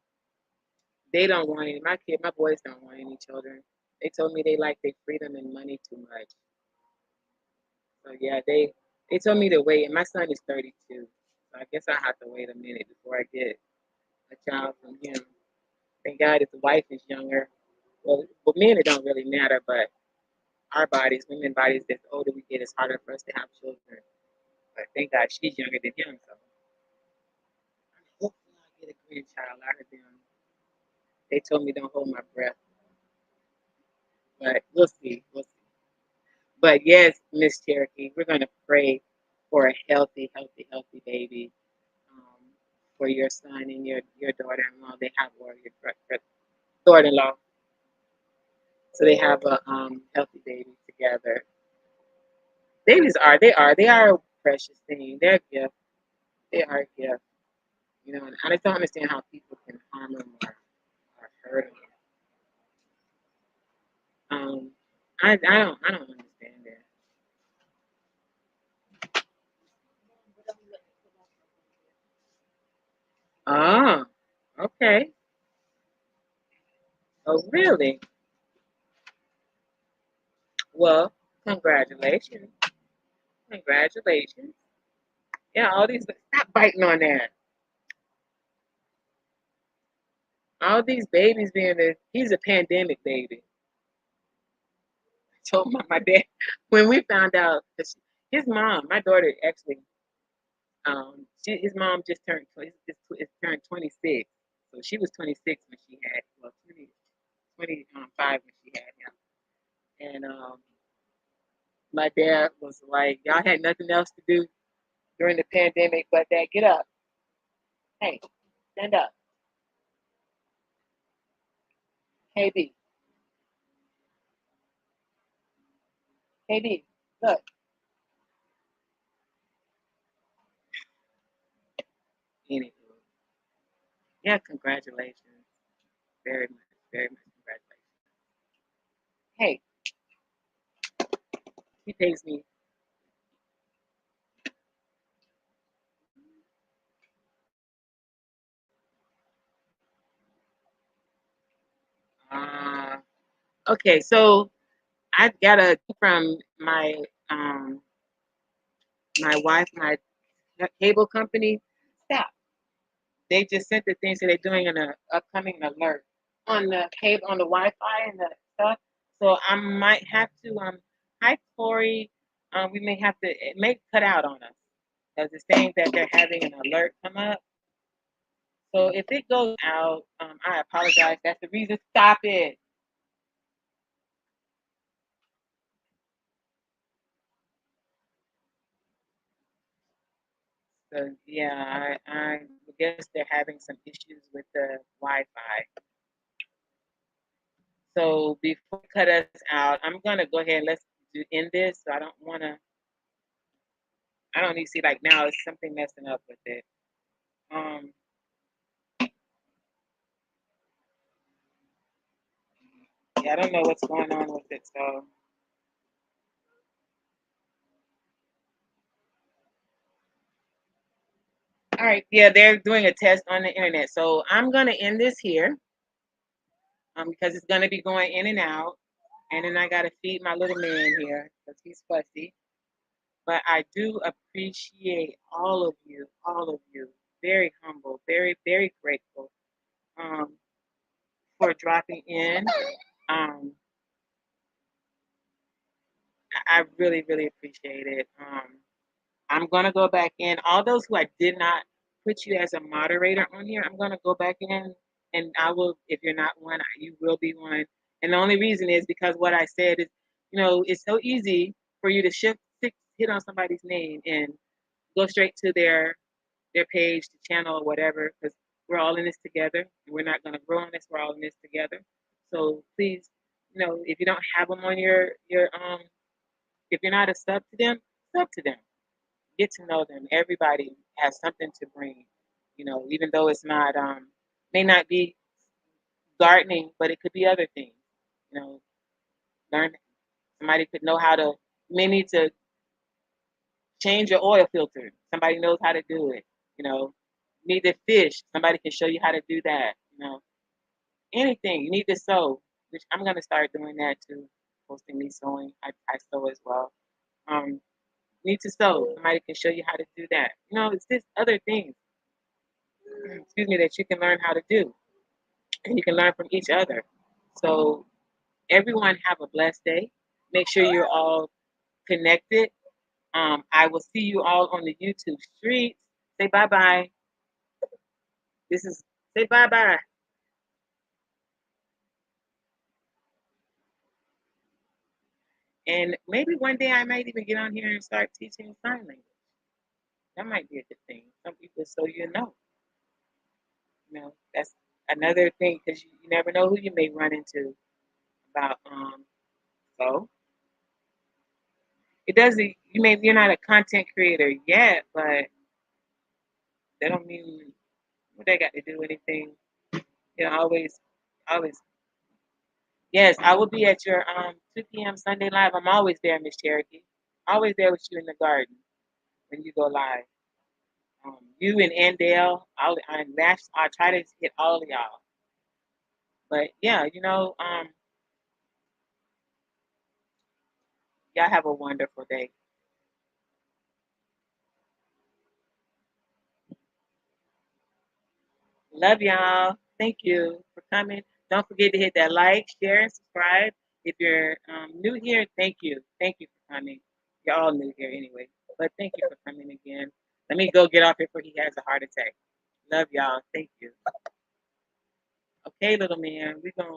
they don't want any. My boys don't want any children. They told me they like their freedom and money too much. So yeah, they told me to wait. And my son is 32, so I guess I have to wait a minute before I get a child from him. Thank God his wife is younger. Well, men it don't really matter, but our bodies, women bodies, the older we get, it's harder for us to have children. But thank God she's younger than him, so hopefully I get a grandchild out of them. They told me don't hold my breath, but we'll see. We'll see. But yes, Miss Cherokee, we're gonna pray for a healthy, healthy, healthy baby um, for your son and your daughter-in-law. They have or your daughter-in-law, so they have a healthy baby together. Babies they are a precious thing. They're a gift. They are a gift. You know, and I just don't understand how people can harm them or hurt them. I don't understand that. Ah, okay. Oh, really? Well, congratulations. Congratulations. Yeah, all these stop biting on that. All these babies he's a pandemic baby. I told my dad when we found out his mom, my daughter actually, his mom just turned 26. So she was 26 when she had, well, 25 when she had him. And my dad was like, y'all had nothing else to do during the pandemic but that. Get up. Hey, stand up. KB. KB, look. Anywho, yeah, congratulations. Very much congratulations. Hey, he pays me. Uh, okay, so I got a from um my wife, my cable company. Stop. They just sent the thing, so they're doing an upcoming alert on the cable, on the Wi-Fi and the stuff. So I might have to hi Corey. We may have to, it may cut out on us because it's saying that they're having an alert come up. So if it goes out, I apologize. That's the reason. Stop it. So yeah, I guess they're having some issues with the Wi-Fi. So before we cut us out, I'm gonna go ahead and let's to end this, so I don't need to see, like, now it's something messing up with it. Yeah, I don't know what's going on with it, so. All right, yeah, they're doing a test on the internet. So I'm gonna end this here, because it's gonna be going in and out. And then I gotta feed my little man here because he's fussy. But I do appreciate all of you. Very humble, very, very grateful for dropping in. Um, I really, really appreciate it. I'm gonna go back in. All those who I did not put you as a moderator on here, I'm gonna go back in, and I will. If you're not one, you will be one. And the only reason is because what I said is, it's so easy for you to hit on somebody's name and go straight to their page, the channel, or whatever, because we're all in this together, and we're not gonna grow on this. We're all in this together. So please, if you don't have them on your if you're not a sub to them. Get to know them. Everybody has something to bring, even though it's not may not be gardening, but it could be other things. You know, learn somebody could know how to you may need to change your oil filter. Somebody knows how to do it. You need to fish. Somebody can show you how to do that. Anything. You need to sew, which I'm gonna start doing that too, posting me sewing. I sew as well. Need to sew. Somebody can show you how to do that. It's just other things, excuse me, that you can learn how to do. And you can learn from each other. So everyone have a blessed day. Make sure you're all connected. I will see you all on the YouTube streets. Say bye-bye. Say bye-bye. And maybe one day I might even get on here and start teaching sign language. That might be a good thing. Some people, so that's another thing, because you never know who you may run into about so it doesn't you're not a content creator yet, but that don't mean what they got to do anything. Always. Yes, I will be at your 2 p.m. Sunday live. I'm always there, Miss Cherokee. Always there with you in the garden when you go live. You and Andale, I'll try to hit all of y'all. But yeah, y'all have a wonderful day. Love y'all. Thank you for coming. Don't forget to hit that like, share, and subscribe. If you're new here, thank you. Thank you for coming. You're all new here anyway. But thank you for coming again. Let me go get off here before he has a heart attack. Love y'all. Thank you. Okay, little man, we're going.